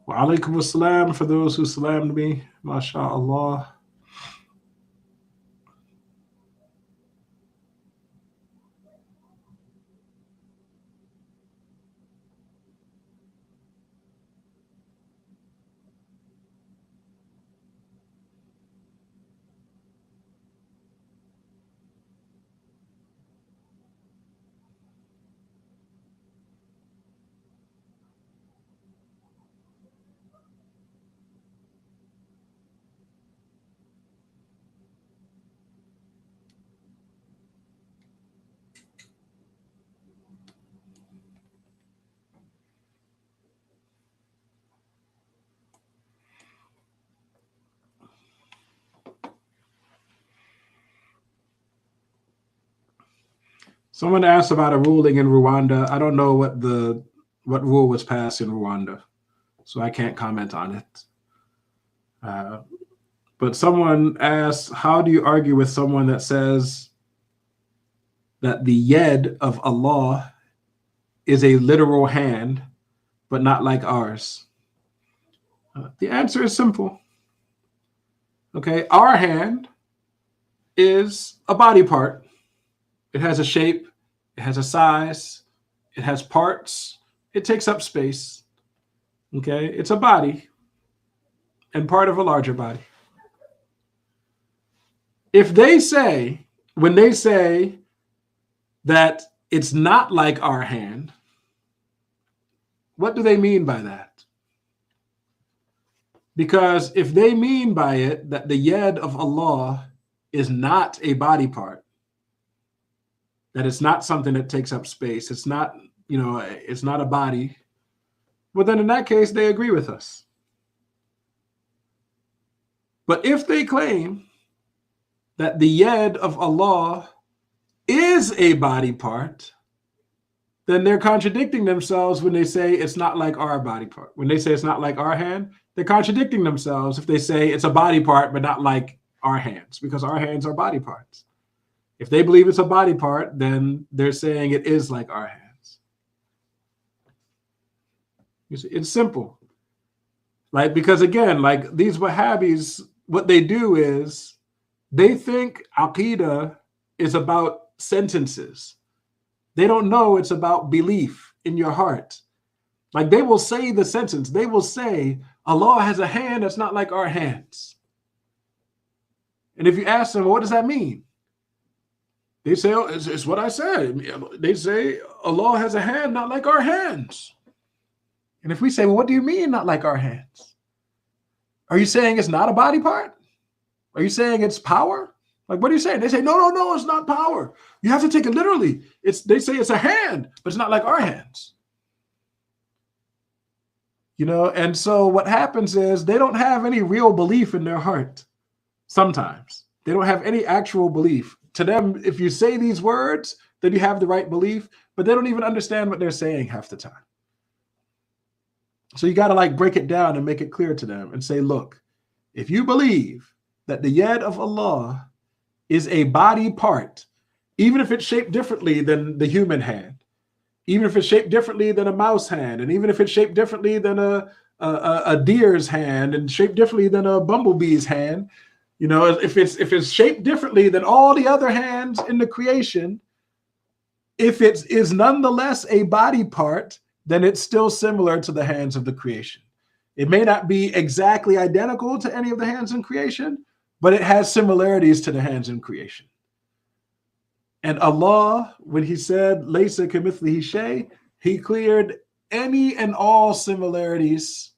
Wa alaikum assalam for those who salammed me. MashaAllah. Someone asked about a ruling in Rwanda. I don't know what rule was passed in Rwanda, so I can't comment on it. But someone asked, how do you argue with someone that says that the yed of Allah is a literal hand, but not like ours? The answer is simple. Okay, our hand is a body part. It has a shape, it has a size, it has parts, it takes up space. Okay, it's a body and part of a larger body. If they say, when they say that it's not like our hand, what do they mean by that? Because if they mean by it that the yed of Allah is not a body part, that it's not something that takes up space, it's not, it's not a body, well, then in that case, they agree with us. But if they claim that the yed of Allah is a body part, then they're contradicting themselves when they say it's not like our body part. When they say it's not like our hand, they're contradicting themselves if they say it's a body part, but not like our hands, because our hands are body parts. If they believe it's a body part, then they're saying it is like our hands. You see, it's simple. Because again, these Wahhabis, what they do is they think Aqidah is about sentences. They don't know it's about belief in your heart. They will say the sentence. They will say, Allah has a hand that's not like our hands. And if you ask them, well, what does that mean? They say, oh, it's what I said. They say, Allah has a hand not like our hands. And if we say, well, what do you mean not like our hands? Are you saying it's not a body part? Are you saying it's power? What are you saying? They say, no, it's not power. You have to take it literally. They say it's a hand, but it's not like our hands. And so what happens is they don't have any real belief in their heart. Sometimes they don't have any actual belief. To them, if you say these words, then you have the right belief, but they don't even understand what they're saying half the time. So you got to break it down and make it clear to them and say, look, if you believe that the yed of Allah is a body part, even if it's shaped differently than the human hand, even if it's shaped differently than a mouse hand, and even if it's shaped differently than a deer's hand, and shaped differently than a bumblebee's hand, you know, if it's shaped differently than all the other hands in the creation, if it is nonetheless a body part, then it's still similar to the hands of the creation. It may not be exactly identical to any of the hands in creation, but it has similarities to the hands in creation. And Allah, when he said, Laysa kamithlihi shay, he cleared any and all similarities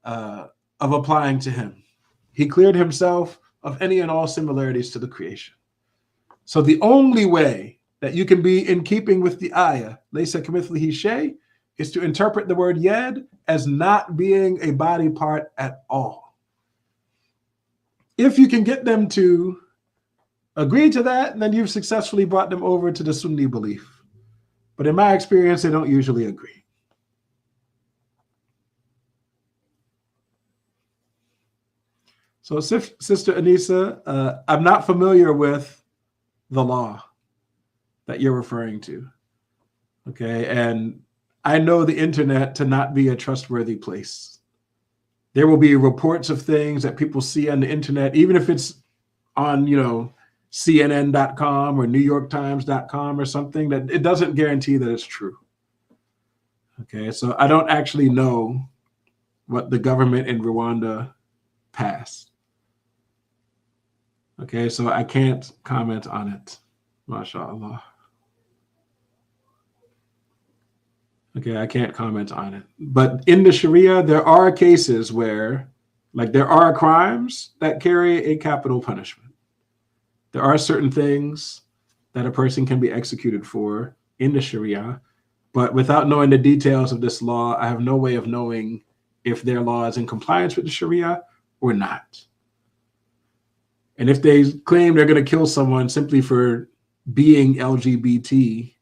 of applying to him. He cleared himself of any and all similarities to the creation. So the only way that you can be in keeping with the ayah, Laysa kamithlihi shay, is to interpret the word yad as not being a body part at all. If you can get them to agree to that, then you've successfully brought them over to the Sunni belief. But in my experience, they don't usually agree. So Sister Anisa, I'm not familiar with the law that you're referring to. Okay, and I know the internet to not be a trustworthy place. There will be reports of things that people see on the internet, even if it's on, you know, CNN.com or NewYorkTimes.com or something, that it doesn't guarantee that it's true. Okay, so I don't actually know what the government in Rwanda passed. Okay, so I can't comment on it. MashaAllah. Okay, I can't comment on it. But in the Sharia, there are cases where, like, there are crimes that carry a capital punishment. There are certain things that a person can be executed for in the Sharia, but without knowing the details of this law, I have no way of knowing if their law is in compliance with the Sharia or not. And if they claim they're going to kill someone simply for being LGBT,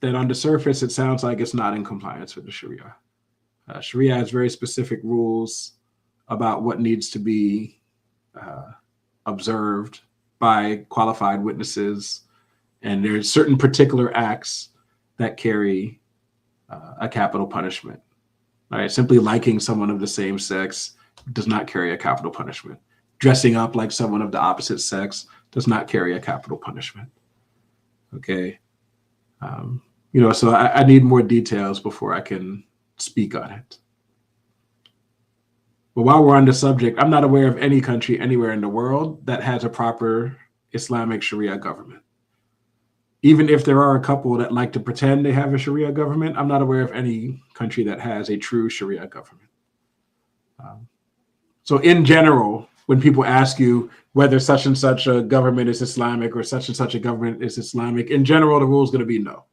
then on the surface, it sounds like it's not in compliance with the Sharia. Sharia has very specific rules about what needs to be observed by qualified witnesses. And there's certain particular acts that carry a capital punishment. All right, simply liking someone of the same sex does not carry a capital punishment. Dressing up like someone of the opposite sex does not carry a capital punishment. Okay. You know, so I need more details before I can speak on it. But while we're on the subject, I'm not aware of any country anywhere in the world that has a proper Islamic Sharia government. Even if there are a couple that like to pretend they have a Sharia government, I'm not aware of any country that has a true Sharia government. So in general, when people ask you whether such and such a government is Islamic or such and such a government is Islamic, in general, the rule is going to be no.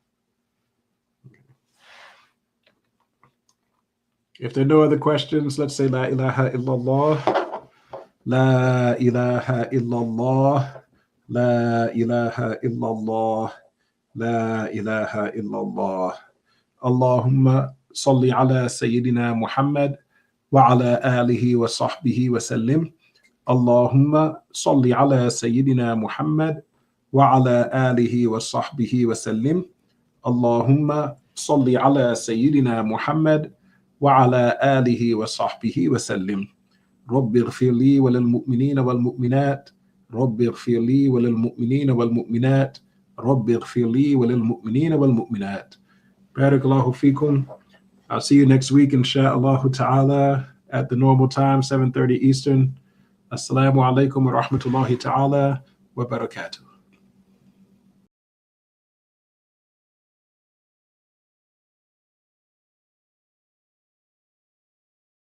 If there are no other questions, let's say La ilaha illallah, La ilaha illallah, La ilaha illallah, La ilaha illallah. Allahumma salli ala Sayyidina Muhammad wa ala alihi wa sahbihi wa sallim. Allahumma salli ala Sayyidina Muhammad wa ala alihi wa sahbihi wa sallim. Allahumma salli ala Sayyidina Muhammad وعلى آله وصحبه وسلم. رب اغفر لي وللمؤمنين والمؤمنات. رب اغفر لي وللمؤمنين والمؤمنات. رب اغفر لي وللمؤمنين والمؤمنات. Barakallahu feekum. I'll see you next week, insha'Allah ta'ala, at the normal time, 7:30 Eastern. Assalamu alaikum wa rahmatullahi ta'ala wa barakatuh.